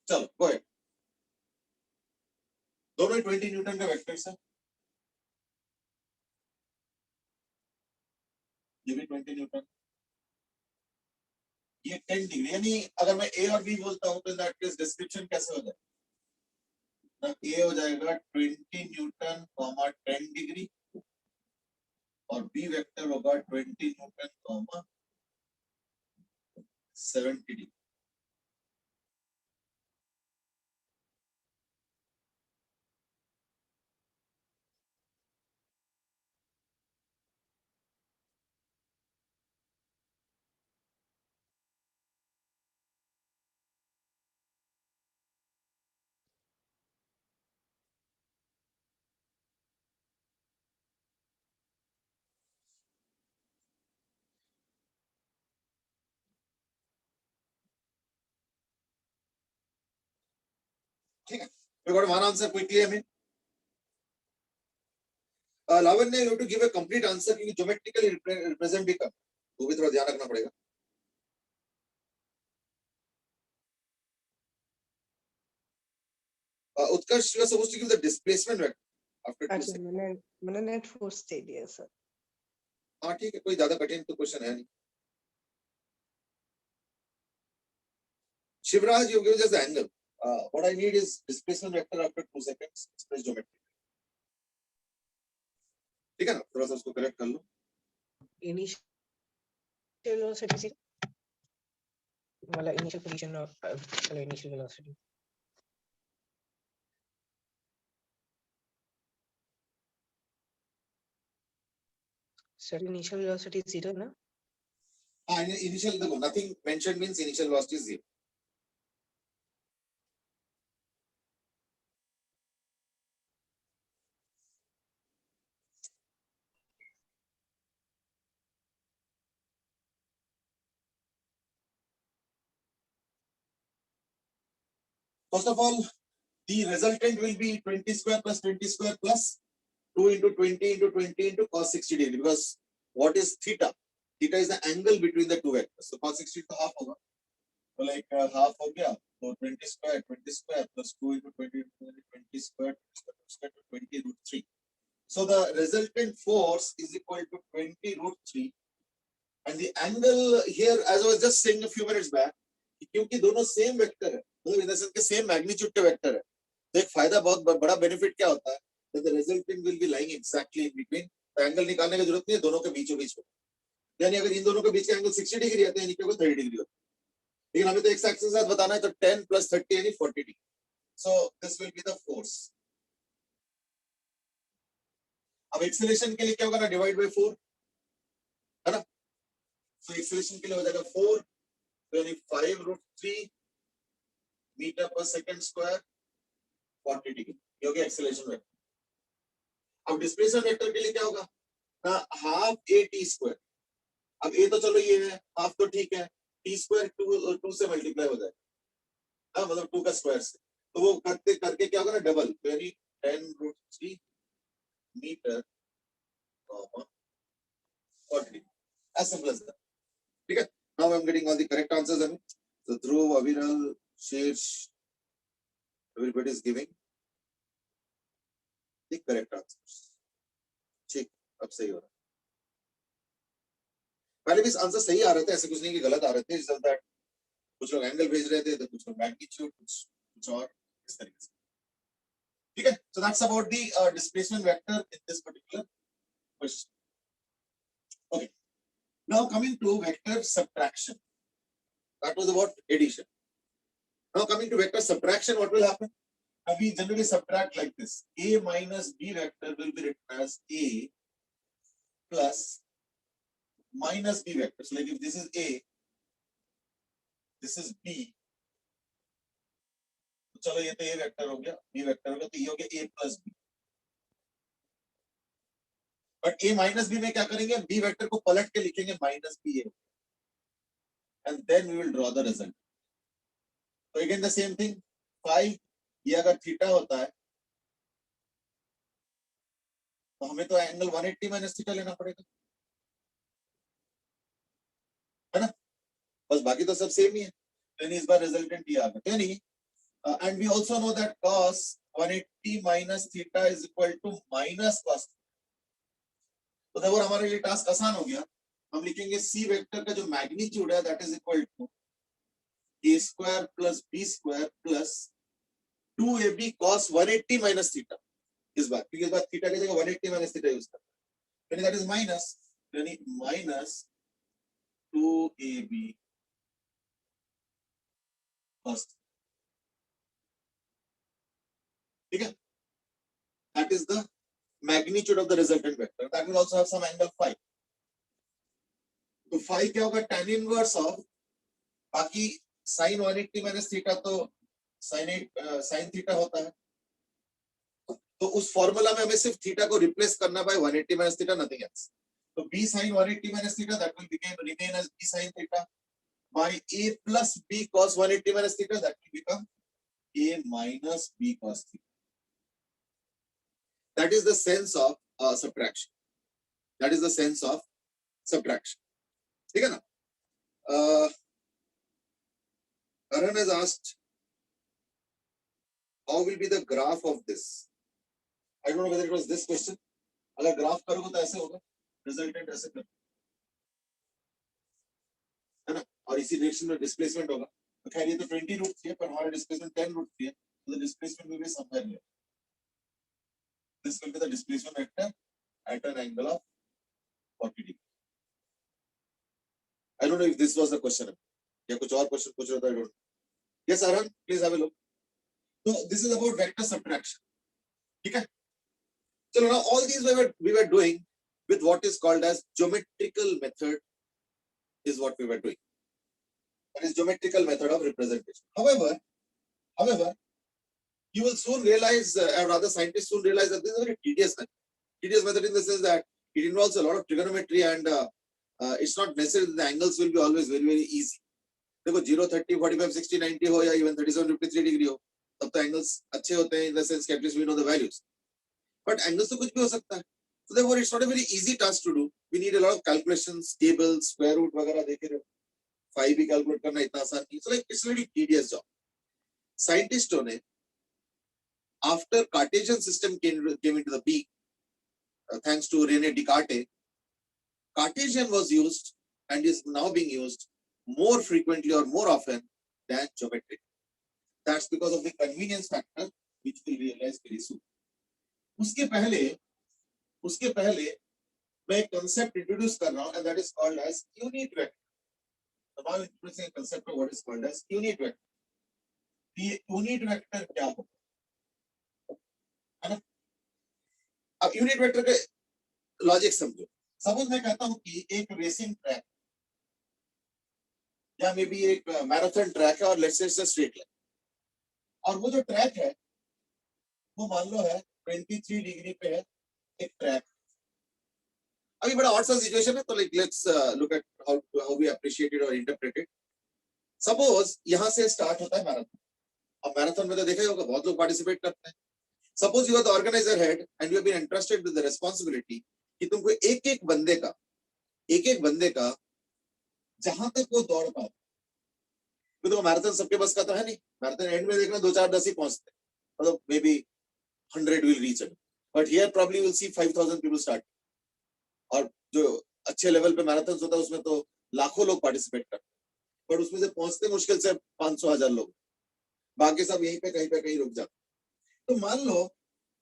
चलो गो अहेड, दोनों ही 20 न्यूटन का वेक्टर्स है, ये भी 20 न्यूटन, ये 10 डिग्री, यानी अगर मैं ए और बी बोलता हूं तो दैट केस डिस्क्रिप्शन कैसे हो जाएगा ना, ए हो जाएगा 20 न्यूटन 10 डिग्री और बी वेक्टर होगा 20 न्यूटन 70 डिग्री। ठीक है, we got one answer quickly। I mean Lavanya, you have to give a complete answer क्योंकि ज्योमेट्रिकली रिप्रेजेंट भी कर, वो भी थोड़ा ध्यान रखना पड़ेगा। उत्कर्ष, you are supposed to give the displacement vector after 2 अच्छा, seconds। मैंने नेट फोर्स दे दिया सर। हाँ ठीक है, कोई ज्यादा कठिन तो क्वेश्चन है नहीं। Shivraj, you give just the angle। What I need is displacement vector after 2 seconds express geometry। ठीक है ना, थोड़ा सा उसको करेक्ट कर लो। इनिशियल वेलोसिटी से वाला इनिशियल पोजीशन और चलो initial velocity sir, initial velocity 0 ना। हाँ, इनिशियल देखो, nothing mentioned means initial velocity is 0। First of all, the resultant will be 20 square plus 20 square plus 2 into 20 into 20 into cos 60 degree, because what is theta? Theta is the angle between the two vectors. So cos 60 to half होगा, तो like half हो गया, तो 20 square plus 2 into 20 into 20 square to 20 root 3. So the resultant force is equal to 20 root 3, and the angle here, as I was just saying a few minutes back, क्योंकि दोनों same vector है, मतलब in the sense के same magnitude के vector है, तो एक फायदा, बहुत बड़ा बेनिफिट क्या होता है, that the resultant will be lying exactly in between। तो एंगल निकालने की जरूरत नहीं है, दोनों के बीचों बीच में, यानी अगर इन दोनों के बीच का एंगल 60 डिग्री आता है, यानी कि 30 डिग्री होता है, लेकिन हमें तो एक्स एक्सिस के साथ बताना है, तो 10 plus 30 यानी 40 degree. So this will be the force। अब एक्सेलरेशन के लिए क्या होगा ना, डिवाइड बाय 4, तो एक्सेलरेशन के लिए हो जाएगा 4 यानी 5√3 मीटर पर सेकंड स्क्वायर 40 डिग्री, ये हो गया एक्सेलरेशन वेक्टर। अब डिस्प्लेसमेंट वेक्टर के लिए क्या होगा ना, हाफ ए टी स्क्वायर। अब ए तो चलो ये है, हाफ तो ठीक है, टी स्क्वायर 2 से मल्टीप्लाई हो जाएगा, मतलब 2 का स्क्वायर से, तो वो करते करके क्या होगा ना डबल, यानी 10√3 metre 40 as simple as that. ठीक है, now I am getting all the correct answers. So Dhruv, Aviral, Shesh, everybody is giving the correct answers. ठीक, अब सही हो रहा है। पहले भी आंसर सही आ रहे थे, ऐसे कुछ नहीं कि गलत आ रहे थे, just that कुछ लोग एंगल भेज रहे थे, तो कुछ लोग मैग्नीट्यूड, कुछ और इस तरीके से। ठीक है, so that's about the displacement vector in this particular question. Okay, now coming to vector subtraction. That was about addition. Now coming to vector subtraction, what will happen? We generally subtract like this. A minus B vector will be written as A plus minus B vector. So like if this is A, this is B. तो चलो ये तो A vector हो गया, B vector हो गया, तो ये हो गया A plus B. But A minus B में क्या करेंगे? B vector को पलट के लिखेंगे minus B A. And then we will draw the result. So again the same thing. 5 ये अगर थीटा होता है तो हमें तो एंगल 180 माइनस थीटा लेना पड़ेगा, है ना? बस बाकी तो सब सेम ही है। यानी इस बार रिजल्टेंट ये आ गया, यानी and we also know that cos 180 minus theta is equal to minus cos। तो देखो हमारे लिए टास्क आसान हो गया। हम लिखेंगे सी वेक्टर का जो मैग्नीट्यूड है that is equal to a square plus b square plus 2ab cos 180 minus theta. इस बार क्योंकि इस बार थीटा की जगह 180 माइनस थीटा यूज करते हैं, यानी दैट इज माइनस, यानी माइनस 2ab cos। ठीक है, that is the magnitude of the resultant vector. That will also have some angle phi. तो phi क्या होगा? tan inverse of, बाकी sin 180 minus theta तो sin theta होता है, तो उस फॉर्मूला में हमें सिर्फ थीटा को रिप्लेस करना bye 180 minus theta, nothing else. तो b sin 180 minus theta that will remain as b sin theta by a plus b cos 180 minus theta that will become a minus b cos theta. That is the sense of subtraction. That is the sense of subtraction. ठीक है ना? Karan has asked, how will be the graph of this? I don't know whether it was this question. अगर graph करोगे तो ऐसे होगा, resultant ऐसे कर, है ना? और इसी डायरेक्शन में डिस्प्लेसमेंट होगा। तो खैर ये तो 20√3 है, पर हमारा डिस्प्लेसमेंट 10√3 है, तो the displacement will be somewhere here. This will be the displacement vector at an angle of 40 degree. I don't know if this was the question. या कुछ और क्वेश्चन पूछ रहा था, I don't know. Yes, Arun, please have a look. So this is about vector subtraction. ठीक है? So now all these we were doing with what is called as geometrical method is what we were doing. That is geometrical method of representation. However, you will soon realize, or rather scientists soon realize that this is a very tedious method. Tedious method in the sense that it involves a lot of trigonometry and it's not necessary that the angles will be always very, very easy. देखो 0, 30, 45, 60, 90 हो या even 37, 53 degree हो, तब तो angles अच्छे होते हैं in the sense that at least we know the values. But angles तो कुछ भी हो सकता है. So therefore it's not a very easy task to do. We need a lot of calculations, tables, square root वगैरह देखे रहो. Phi भी calculate करना इतना आसान नहीं. So like it's a really tedious job. Scientists ने after Cartesian system came into the being, thanks to René Descartes, Cartesian was used and is now being used more frequently or more often than geometric. That's because of the convenience factor, which we'll realize very soon. उसके पहले मैं एक concept introduce कर रहा हूँ, and that is called as unit vector. So now introducing a concept of what is called as unit vector. The unit vector क्या होगा? है ना? अब unit vector के लॉजिक समझो. सपोज मैं कहता हूं कि एक रेसिंग ट्रैक या मे बी एक मैराथन ट्रैक है और लेट्स से स्ट्रेट लाइन, और वो जो ट्रैक है वो मान लो है 23 डिग्री पे है एक ट्रैक। अभी बड़ा ऑड सा सिचुएशन है, तो like let's look at how we appreciate it और इंटरप्रेट इट। सपोज यहां से स्टार्ट होता है मैराथन, अब मैराथन में तो देखा ही होगा बहुत लोग पार्टिसिपेट करते हैं। Suppose you are the organizer head and you have been entrusted with the responsibility कि तुमको एक एक बंदे का जहां तक वो दौड़ पाए, तो मैराथन सबके बस का तो है नहीं, मैराथन एंड में देखना 2-4-10 ही पहुंचते हैं, मतलब may be 100 will reach it, but here probably we'll see 5,000 people start, और जो अच्छे लेवल पे मैराथन होता है उसमें तो लाखों लोग पार्टिसिपेट करते हैं, पर उसमें से पहुंचते मुश्किल से 500,000 लोग, बाकी सब यहीं पे कहीं रुक जाते। तो मान लो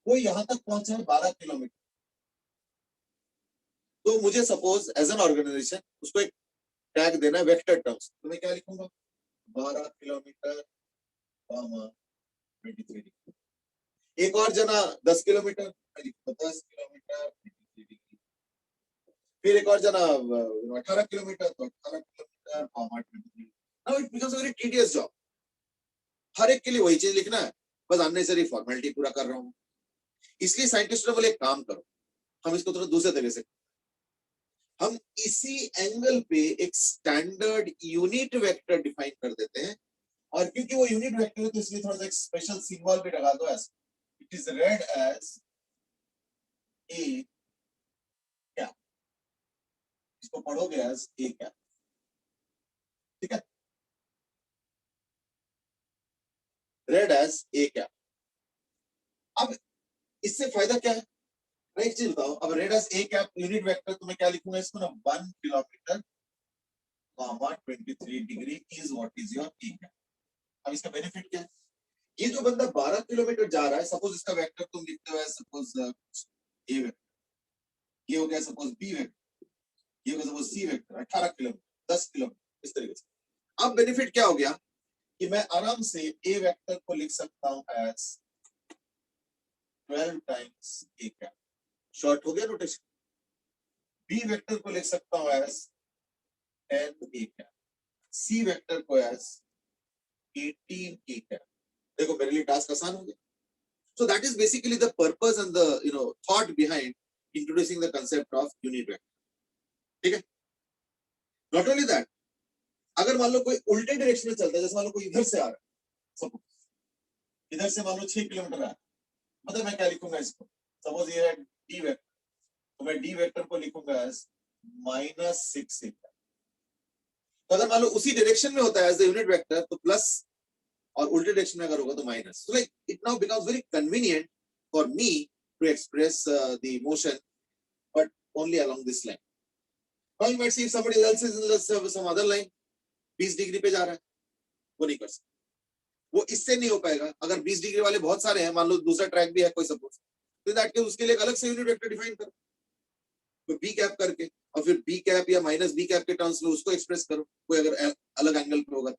वो यहाँ तक पहुंचा है 12 किलोमीटर, तो मुझे सपोज एज एन ऑर्गेनाइजेशन उसको एक टैग देना है वेक्टर टर्म्स, तो मैं क्या लिखूंगा 12 किलोमीटर 23 डिग्री। एक और जना 10 किलोमीटर, 10 किलोमीटर 23 डिग्री। फिर एक और जना 18 किलोमीटर, तो 18 kilometre 23 degree. Now it becomes a very tedious job, हर एक के लिए वही चीज लिखना है, बस अननेसेसरी फॉर्मेलिटी पूरा कर रहा हूँ। इसलिए साइंटिस्ट ने बोले एक काम करो, हम इसको थोड़ा दूसरे तरीके से, हम इसी एंगल पे एक स्टैंडर्ड यूनिट वेक्टर डिफाइन कर देते हैं, और क्योंकि वो यूनिट वेक्टर है तो इसलिए थोड़ा सा एक स्पेशल सिंबल भी लगा दो, ऐसे it is read as A cap, इसको पढ़ोगे एज ए कैप, ठीक है, रेड एज ए कैप। अब इससे फायदा क्या है, मैं एक चीज बताओ, अब read as A cap unit vector तो मैं क्या लिखूंगा इसको ना 1 kilometre 23 degree is what is your A cap. अब इसका बेनिफिट क्या है, ये जो बंदा 12 किलोमीटर जा रहा है, सपोज इसका वेक्टर तुम लिखते हो सपोज ए वेक्टर, ये हो गया सपोज बी वेक्टर, ये हो गया suppose C vector, 18 kilometre 10 kilometre, इस तरीके से। अब बेनिफिट क्या हो गया कि मैं आराम से ए वेक्टर को लिख सकता हूं as 12 times A cap, short हो गया नोटेशन। बी वेक्टर को लिख सकता हूं as 10 A cap, C vector को एज 18 ए कैप। देखो मेरे लिए टास्क आसान हो गया। So that is basically the purpose and the thought behind introducing the concept of unit vector. ठीक है? Not only that, अगर मान लो कोई उल्टे डायरेक्शन में चलता है, जैसे मान लो कोई इधर से आ रहा है, सपोज इधर से मान लो 6 किलोमीटर आ रहा है, मतलब मैं क्या लिखूंगा इसको, सपोज ये है डी वेक्टर, तो मैं डी वेक्टर को लिखूंगा एज -6 तो अगर मान लो उसी डायरेक्शन में होता है एज द यूनिट वेक्टर तो प्लस, और उल्टे डायरेक्शन में अगर होगा तो minus. So like it now becomes very convenient for me to express the motion, but only along this line. Now you might see if somebody else is in some other line, 20 degree पे जा रहा है, वो नहीं कर सकता, वो इससे नहीं हो पाएगा। अगर 20 डिग्री वाले बहुत सारे हैं, मान लो दूसरा ट्रैक भी है कोई सपोज, तो दैट के उसके लिए एक अलग से यूनिट वेक्टर डिफाइन करो, तो बी कैप करके, और फिर बी कैप या माइनस बी कैप के टर्म्स में उसको एक्सप्रेस करो, कोई अगर अलग एंगल पे होगा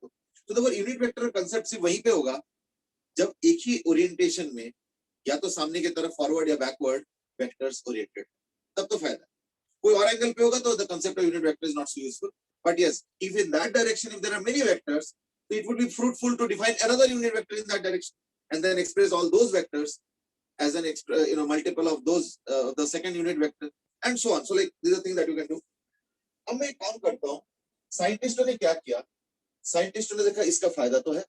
तो देखो यूनिट वेक्टर कांसेप्ट सिर्फ वहीं पे होगा जब एक ही ओरिएंटेशन में, या तो सामने की तरफ फॉरवर्ड या बैकवर्ड वेक्टर्स ओरिएंटेड, तब तो फायदा। कोई और एंगल पे होगा तो the concept of unit vector is not so useful, but yes if in that direction if there are many vectors so it would be fruitful to define another unit vector in that direction and then express all those vectors as an multiple of those the second unit vector and so on. So like these are things that you can do. अब मैं एक काम करता हूँ, साइंटिस्टों ने क्या किया, साइंटिस्टों ने देखा इसका फायदा तो है,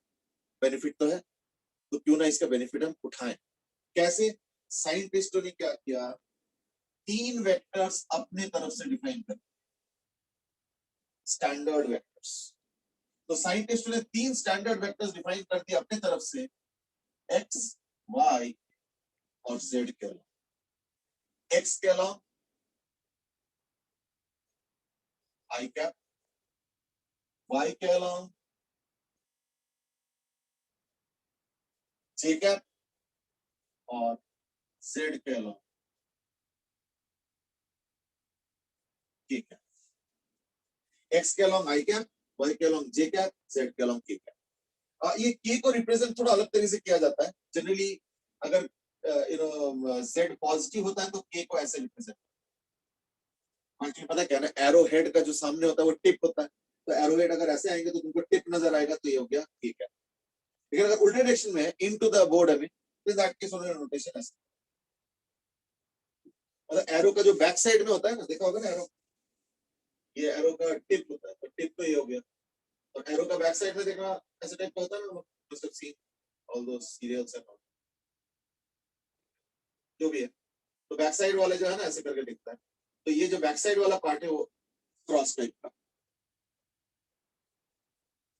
बेनिफिट तो है, तो क्यों ना इसका बेनिफिट हम उठाएं। कैसे, साइंटिस्टों ने क्या किया, 3 वेक्टर्स अपने तरफ से डिफाइन कर, स्टैंडर्ड वेक्टर्स। तो साइंटिस्टों ने 3 स्टैंडर्ड वेक्टर्स डिफाइन कर दिए अपने तरफ से, एक्स वाई और जेड के अलॉन्ग। एक्स के अलॉन्ग आई कैप, वाई के अलॉन्ग जे कैप, और जेड के अलॉन्ग के कैप। एक्स के अलॉन्ग आई कैप, वाई के अलॉन्ग जे कैप, जेड के अलॉन्ग के कैप। ये के को रिप्रेजेंट थोड़ा अलग तरीके से किया जाता है। जनरली अगर जेड पॉजिटिव होता है तो के को ऐसे रिप्रेजेंट, पता क्या ना, एरो हेड का जो सामने होता है वो टिप होता है, तो एरोहेड अगर ऐसे आएंगे तो तुमको टिप नजर आएगा, तो ये हो गया के कैप। लेकिन अगर उल्टे डायरेक्शन में है, इनटू द बोर्ड है, तो दैट केस उन्होंने नोटेशन ऐसे, मतलब एरो का जो बैक साइड में होता है ना, देखा होगा ना एरो, ये एरो का टिप होता है, तो टिप तो ये हो गया, और एरो का बैक साइड में देखा ऐसे टाइप का होता है ना, must have seen all those serials and all, जो भी है, तो बैक साइड वाले जो है ना ऐसे करके दिखता है, तो ये जो बैक साइड वाला पार्ट है वो क्रॉस टाइप का,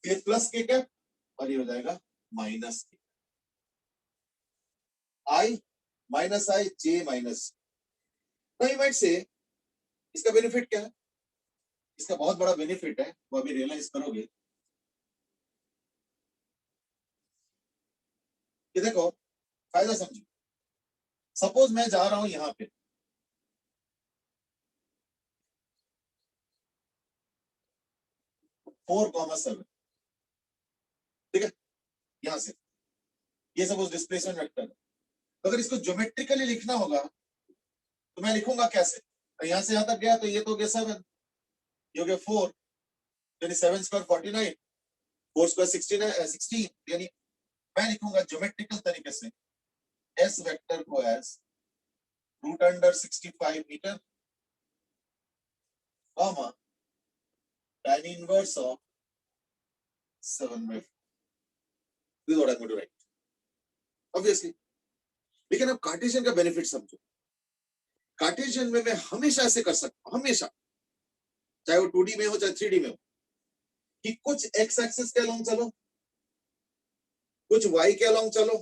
ये प्लस के कैप और ये हो जाएगा माइनस के, आई माइनस आई जे माइनस। नहीं माइट से इसका बेनिफिट क्या है, इसका बहुत बड़ा बेनिफिट है, वो अभी रियलाइज करोगे। ये देखो फायदा समझो, सपोज मैं जा रहा हूं यहां पे, फोर कॉमा सेवन, ठीक है, यहां से ये सपोज डिस्प्लेसमेंट वेक्टर है, तो अगर इसको ज्योमेट्रिकली लिखना होगा तो मैं लिखूंगा कैसे, तो यहां से यहां तक गया तो ये तो हो गया 7, ये हो गया 4, यानी 7 स्क्वायर 49, 4 स्क्वायर 16, यानी मैं लिखूंगा ज्योमेट्रिकल तरीके से एस वेक्टर को as root under 65 metre comma tan inverse of 7/4. This is what I'm going to write. Obviously. लेकिन अब कार्टेशियन का बेनिफिट समझो, कार्टेशियन में मैं हमेशा ऐसे कर सकता हूं, हमेशा, चाहे वो 2D में हो चाहे 3D में हो, कि कुछ एक्स एक्सिस के अलोंग चलो, कुछ वाई के अलोंग चलो,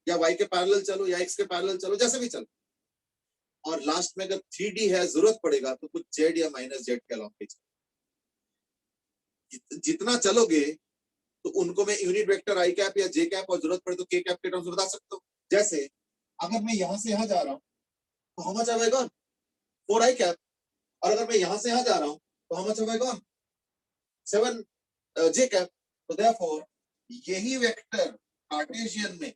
या वाई के पैरेलल चलो, या एक्स के पैरेलल चलो, जैसे भी चलो, और लास्ट में अगर 3D है, जरूरत पड़ेगा तो कुछ जेड या माइनस जेड के अलोंग भी चलो। जितना चलोगे तो उनको मैं यूनिट वेक्टर आई कैप या जे कैप और जरूरत पड़े तो के कैप के टर्म्स में बता सकता हूँ। जैसे अगर मैं यहां से यहां जा रहा हूँ तो how much have I gone, 4 I cap, और अगर मैं यहां से यहां जा रहा हूँ तो how much have I gone, 7 J cap. तो देयरफॉर यही वेक्टर कार्टेशियन में,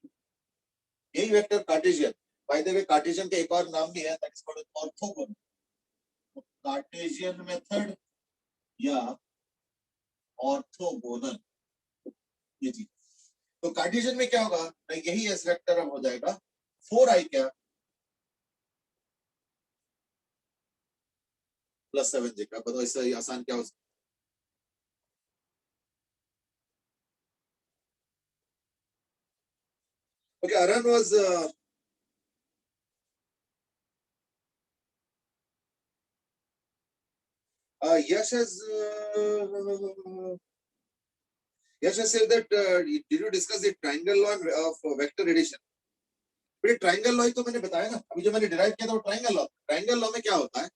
यही vector Cartesian, by the way Cartesian का एक और नाम भी है, that is called orthogonal, Cartesian method या ऑर्थोगोनल, ये चीज। तो कार्टेशियन में क्या होगा, यही एस वेक्टर अब हो जाएगा 4 आई कैप प्लस 7 जे कैप। बताओ इससे आसान क्या हो सकता है। Okay, Arun was Yash has Yash has said that did you discuss the triangle law of vector addition? फिर ट्राइंगल लॉ ही तो मैंने बताया ना, अभी जो मैंने डिराइव किया था वो ट्राइंगल लॉ। ट्राइंगल लॉ में क्या होता है,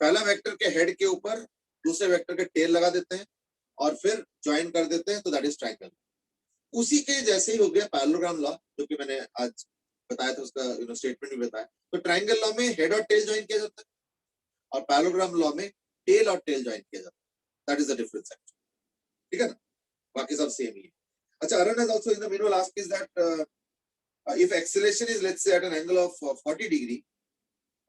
पहला वेक्टर के हेड के ऊपर दूसरे वेक्टर के टेल लगा देते हैं और फिर ज्वाइन कर देते हैं, तो दैट इज ट्राइंगल। उसी के जैसे ही हो गया पैरेललोग्राम लॉ, जो कि मैंने आज बताया था, उसका स्टेटमेंट भी बताया। तो ट्राइंगल लॉ में हेड और टेल ज्वाइन किया जाता है और पैरेललोग्राम लॉ में टेल और टेल ज्वाइन किया जाता है, दैट इज द डिफरेंस, ठीक है ना, बाकी सब सेम ही है। अच्छा, Arun has also in the meanwhile asked is that if acceleration is let's say at an angle of 40 degree,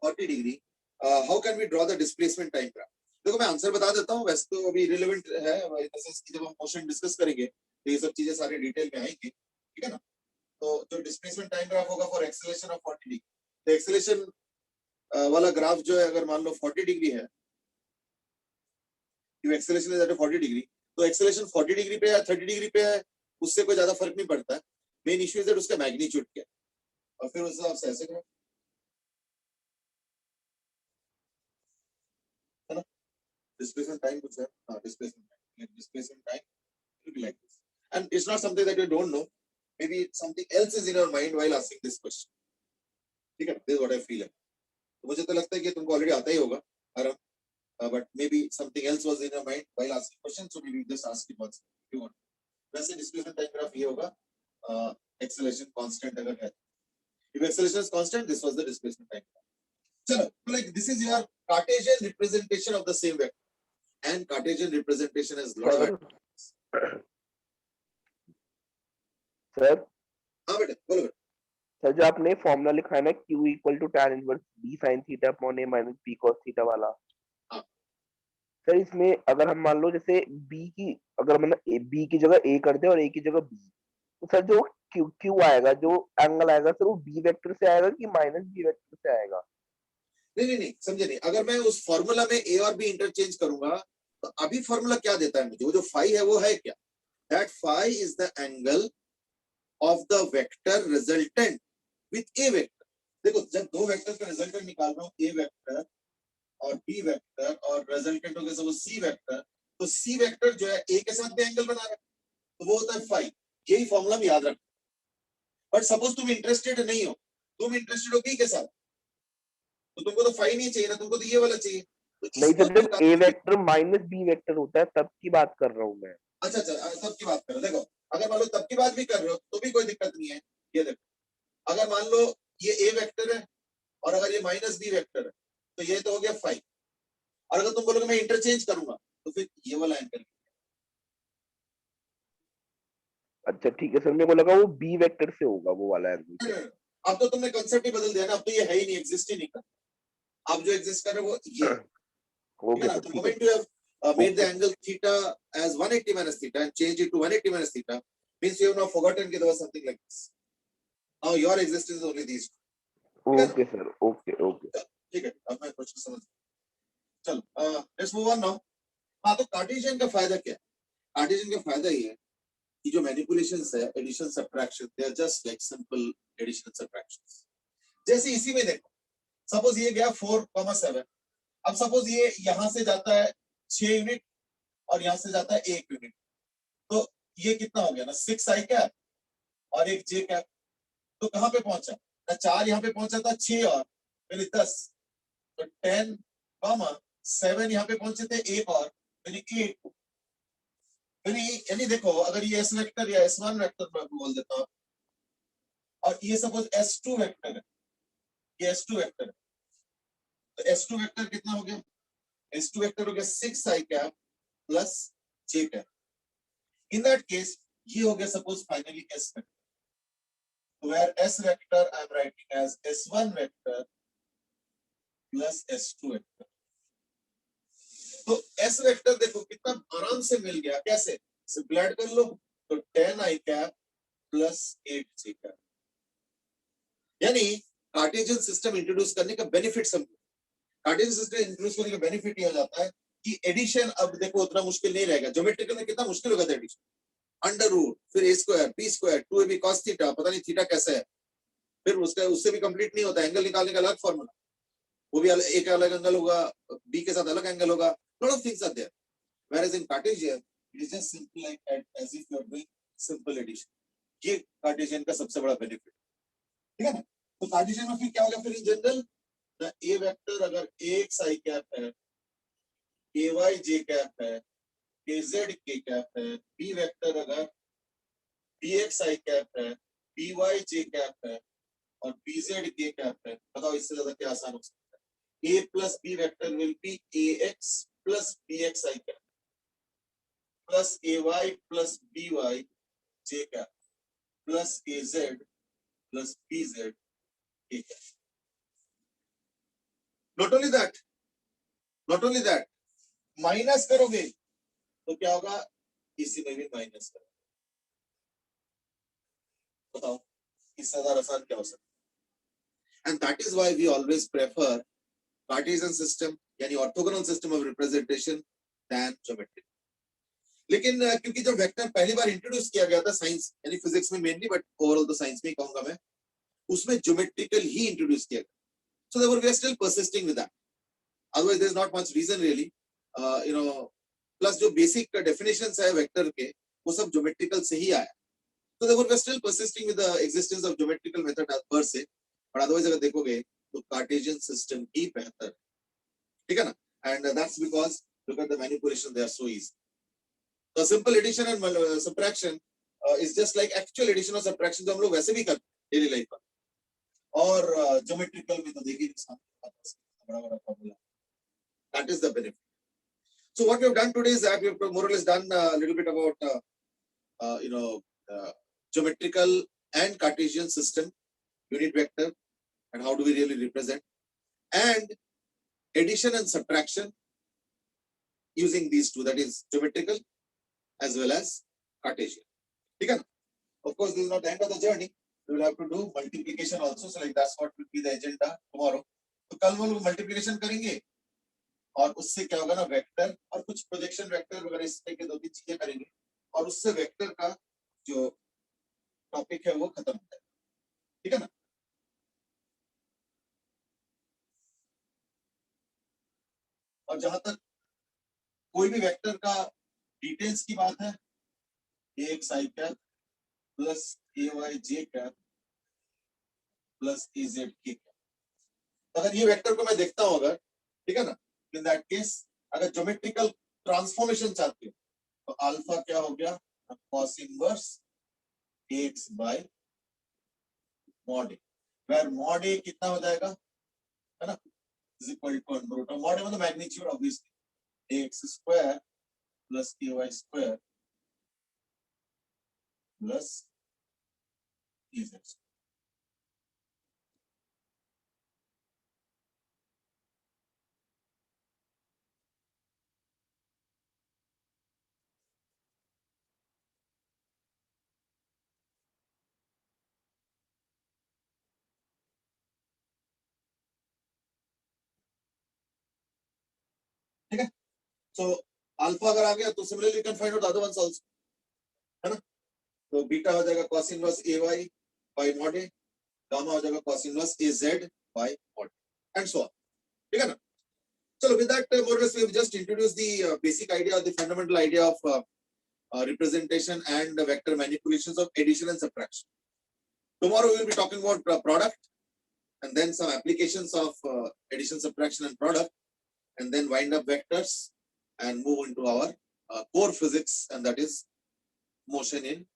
how can we draw the displacement time graph? देखो मैं answer बता देता हूँ, वैसे तो अभी रिलेवेंट है, जब हम क्वेश्चन डिस्कस करेंगे तो ये सब चीजें सारी डिटेल में आएंगी, ठीक है ना। तो जो डिस्प्लेसमेंट टाइम ग्राफ होगा फॉर एक्सेलरेशन ऑफ 40 डिग्री, तो एक्सेलरेशन वाला ग्राफ जो है, अगर मान लो 40 डिग्री है, एक्सेलरेशन इज एट 40 डिग्री, तो एक्सेलरेशन 40 डिग्री पे है 30 डिग्री पे है, उससे कोई ज्यादा फर्क नहीं पड़ता है। मेन इश्यू इज दैट उसका मैग्नीट्यूड क्या है, और फिर उस हिसाब से ऐसे करो, है ना। डिस्प्लेसमेंट टाइम कुछ है, हाँ displacement time will be like this, and it's not something that you don't know, maybe something else is in your mind while asking this question, ठीक है। this is what I feel है, तो मुझे तो लगता है कि तुमको ऑलरेडी आता ही होगा आराम, but maybe something else was in your mind while asking question, so maybe just ask it once if you want। वैसे डिस्प्लेसमेंट टाइम ग्राफ ये होगा, एक्सेलरेशन कांस्टेंट अगर है, if acceleration is constant, this was the displacement time graph। चलो, so like this is your Cartesian representation of the same vector, and Cartesian representation has lot of sir हाँ बेटा बोलो बेटा। Sir जो आपने formula लिखा है ना, Q equal to tan inverse B sin theta upon A minus B cos theta वाला, हाँ। सर इसमें अगर हम मान लो जैसे बी की, अगर मतलब बी की जगह ए कर दे और ए की जगह बी, तो सर जो क्यू क्यू आएगा, जो एंगल आएगा सर, वो बी वेक्टर से आएगा कि माइनस बी वेक्टर से आएगा? नहीं, समझे नहीं। अगर मैं उस फॉर्मूला में ए और बी इंटरचेंज करूंगा तो अभी फॉर्मूला क्या देता है मुझे? वो जो फाई है वो है क्या? That phi is the angle of the vector resultant with A vector. देखो, जब दो वेक्टर का रिजल्टेंट निकाल रहा हूँ, ए वेक्टर और बी वेक्टर, और रिजल्टेंट हो गया सब सी वेक्टर, तो सी वेक्टर जो है ए के साथ भी एंगल बना रहा है, तो वो होता है फाई। यही फॉर्मूला में याद रखना। बट सपोज तुम इंटरेस्टेड नहीं हो, तुम इंटरेस्टेड हो बी के साथ, तो तुमको तो फाई नहीं चाहिए ना, तुमको तो ये वाला चाहिए। तो नहीं इसको सर, जब ए निकालने के, वेक्टर माइनस बी वेक्टर होता है तब की बात कर रहा हूँ मैं। अच्छा, तब की बात करो। देखो, अगर मान लो तब की बात भी कर रहे हो तो भी कोई दिक्कत नहीं है। ये देखो, अगर मान लो ये ए वेक्टर है और अगर ये माइनस बी वेक्टर है, तो ये तो हो गया फाई। और अगर तुम बोलोगे मैं इंटरचेंज करूंगा, तो फिर ये वाला एंगल। अच्छा ठीक है सर, मेरे को लगा वो बी वेक्टर से होगा वो वाला एंगल। अब तो तुमने कंसेप्ट ही बदल दिया ना, अब तो ये है ही नहीं, एग्जिस्ट ही नहीं करता। अब जो एग्जिस्ट कर रहे वो ये है, ठीक ओके है ना? सर, तो ठीक है moment you have made the okay. angle theta as 180 minus theta and changed it to 180 minus theta means you have now forgotten that there was something like this. Now your existence is only these two. ठीक है ना? Okay sir, okay okay. ठीक है, अब मैं question समझ। चलो, let's move on now. हाँ, तो कार्टेशियन का फायदा क्या है? कार्टेशियन का फायदा ये है कि जो मैनिपुलेशंस है, addition subtraction, they are just like simple addition subtractions. जैसे इसी में देखो, सपोज ये गया 4,7। अब सपोज ये यहां से जाता है 6 यूनिट और यहां से जाता है 1 यूनिट, तो ये कितना हो गया ना, 6 आई कैप और एक जे कैप। तो कहां पे पहुंचा ना, 4 यहाँ पे पहुंचा था, 6 और फिर 10, तो 10 7 यहाँ पे पहुंचे थे, एक और यानी 8। यानी देखो, अगर ये एस वेक्टर या S1 वेक्टर मैं बोल देता हूँ, और ये सपोज S2 वेक्टर है, ये S2 वेक्टर है, तो S2 वेक्टर कितना हो गया? S2 वेक्टर हो गया 6 i cap plus j cap. In that case ये हो गया suppose finally S vector, where S vector I am writing as S1 vector plus S2 vector. तो S वेक्टर देखो कितना आराम से मिल गया, कैसे? सिंप्लीफाइड कर लो तो 10 आई कैप प्लस 8 जे कैप। यानी कार्टेशियन सिस्टम इंट्रोड्यूस करने का बेनिफिट समझो। कार्टेशियन सिस्टम इंट्रोड्यूस करने का बेनिफिट ये हो जाता है कि एडिशन अब देखो उतना मुश्किल नहीं रहेगा। ज्योमेट्रिकल में कितना मुश्किल होगा था एडिशन, अंडर रूट, फिर a square b square 2ab cos theta, पता नहीं थीटा कैसा है, फिर उसका उससे भी कंप्लीट नहीं होता। एंगल निकालने का अलग फॉर्मूला, वो भी एक अलग एंगल होगा, बी के साथ अलग एंगल होगा, lot of things are there. whereas in Cartesian it is just simple like as if you are doing simple addition. ये कार्टेशियन का सबसे बड़ा बेनिफिट, ठीक है ना? तो कार्टेशियन में फिर क्या होगा? फिर इन जनरल ए वेक्टर अगर ax i कैप है, ay j कैप है, az k कैप है, b वेक्टर अगर bx i कैप है, by j कैप है और bz k कैप है, बताओ इससे ज्यादा क्या आसान हो सकता है? a plus b vector will be ax plus bx i cap plus ay plus by j cap plus az plus bz k cap. Not only that, minus करोगे तो क्या होगा? इसी में भी माइनस करोगे। बताओ इससे ज्यादा आसान क्या हो सकता है? And that is why we always prefer Cartesian system यानी orthogonal system of representation than geometric. लेकिन क्योंकि जब वेक्टर पहली बार इंट्रोड्यूस किया गया था साइंस यानी फिजिक्स में मेनली, बट ओवरऑल तो साइंस में ही कहूंगा मैं, उसमें ज्योमेट्रिकल ही इंट्रोड्यूस किया गया, so therefore we are still persisting with that. Otherwise there is not much reason really, you know. Plus जो बेसिक डेफिनेशंस है वेक्टर के वो सब ज्योमेट्रिकल से ही आया, so therefore we are still persisting with the existence of geometrical method as per se, but otherwise अगर देखोगे तो कार्टेशियन सिस्टम ही बेहतर है, ठीक है ना? And that's because look at the manipulation, they are so easy. The simple addition and subtraction is just like actual addition or subtraction जो हम लोग वैसे भी करते हैं डेली लाइफ में, और ज्योमेट्रिकल में तो देखिए बड़ा बड़ा formula, that is the benefit. So what we have done today is that we have more or less done a little bit about you know geometrical and Cartesian system, unit vector, and how do we really represent, and addition and subtraction, using these two, that is geometrical as well as Cartesian. ठीक है ना? Of course, this is not the end of the journey. We will have to do multiplication also. So like that's what will be the agenda tomorrow. तो कल वो लोग multiplication करेंगे और उससे क्या होगा ना, वेक्टर और कुछ प्रोजेक्शन वेक्टर वगैरह इस तरह के 2-3 चीजें करेंगे और उससे वेक्टर का जो टॉपिक है वो खत्म हो जाएगा. ठीक है ना? और जहां तक कोई भी वेक्टर का डिटेल्स की बात है, ax i cap plus ay j cap plus az k cap, अगर ये वेक्टर को मैं देखता हूं अगर, ठीक है ना, इन दैट केस अगर ज्योमेट्रिकल ट्रांसफॉर्मेशन चाहती हूँ तो अल्फा क्या हो गया, cos inverse ax by mod a, where mod a कितना हो जाएगा, है ना, is equal to under root of mod a मतलब magnitude obviously ax square plus ay square plus az. ठीक है, सो अल्फा अगर आ गया तो similarly you can find out the other ones also, है ना. तो बीटा हो जाएगा cos inverse ay by mod a, gamma हो जाएगा cos inverse az by mod a, and so on. ठीक है ना. चलो, with that more or less we have just introduced the basic idea, the fundamental idea of representation and the vector manipulations of addition and subtraction. Tomorrow we will be talking about product and then some applications of addition, subtraction and product, and then wind up vectors and move into our core physics, and that is motion in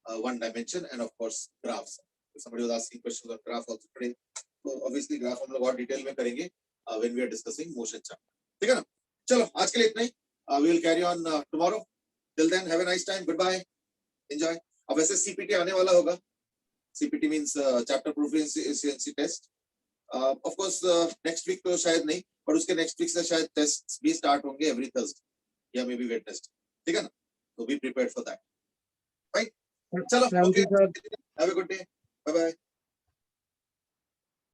one dimension and of course graphs. If somebody was asking questions on graph also today, so obviously graph हम लोग और detail में करेंगे when we are discussing motion chapter. ठीक है ना. चलो, आज के लिए इतना ही. We will carry on tomorrow. Till then, have a nice time. Goodbye. Enjoy. अब वैसे CPT आने वाला होगा. CPT means chapter proof efficiency test. Of course next week तो शायद नहीं, पर उसके next week से शायद tests भी start होंगे every Thursday या maybe Wednesday. ठीक है ना. So be prepared for that. Right. चलो, okay. Have a good day. Bye bye.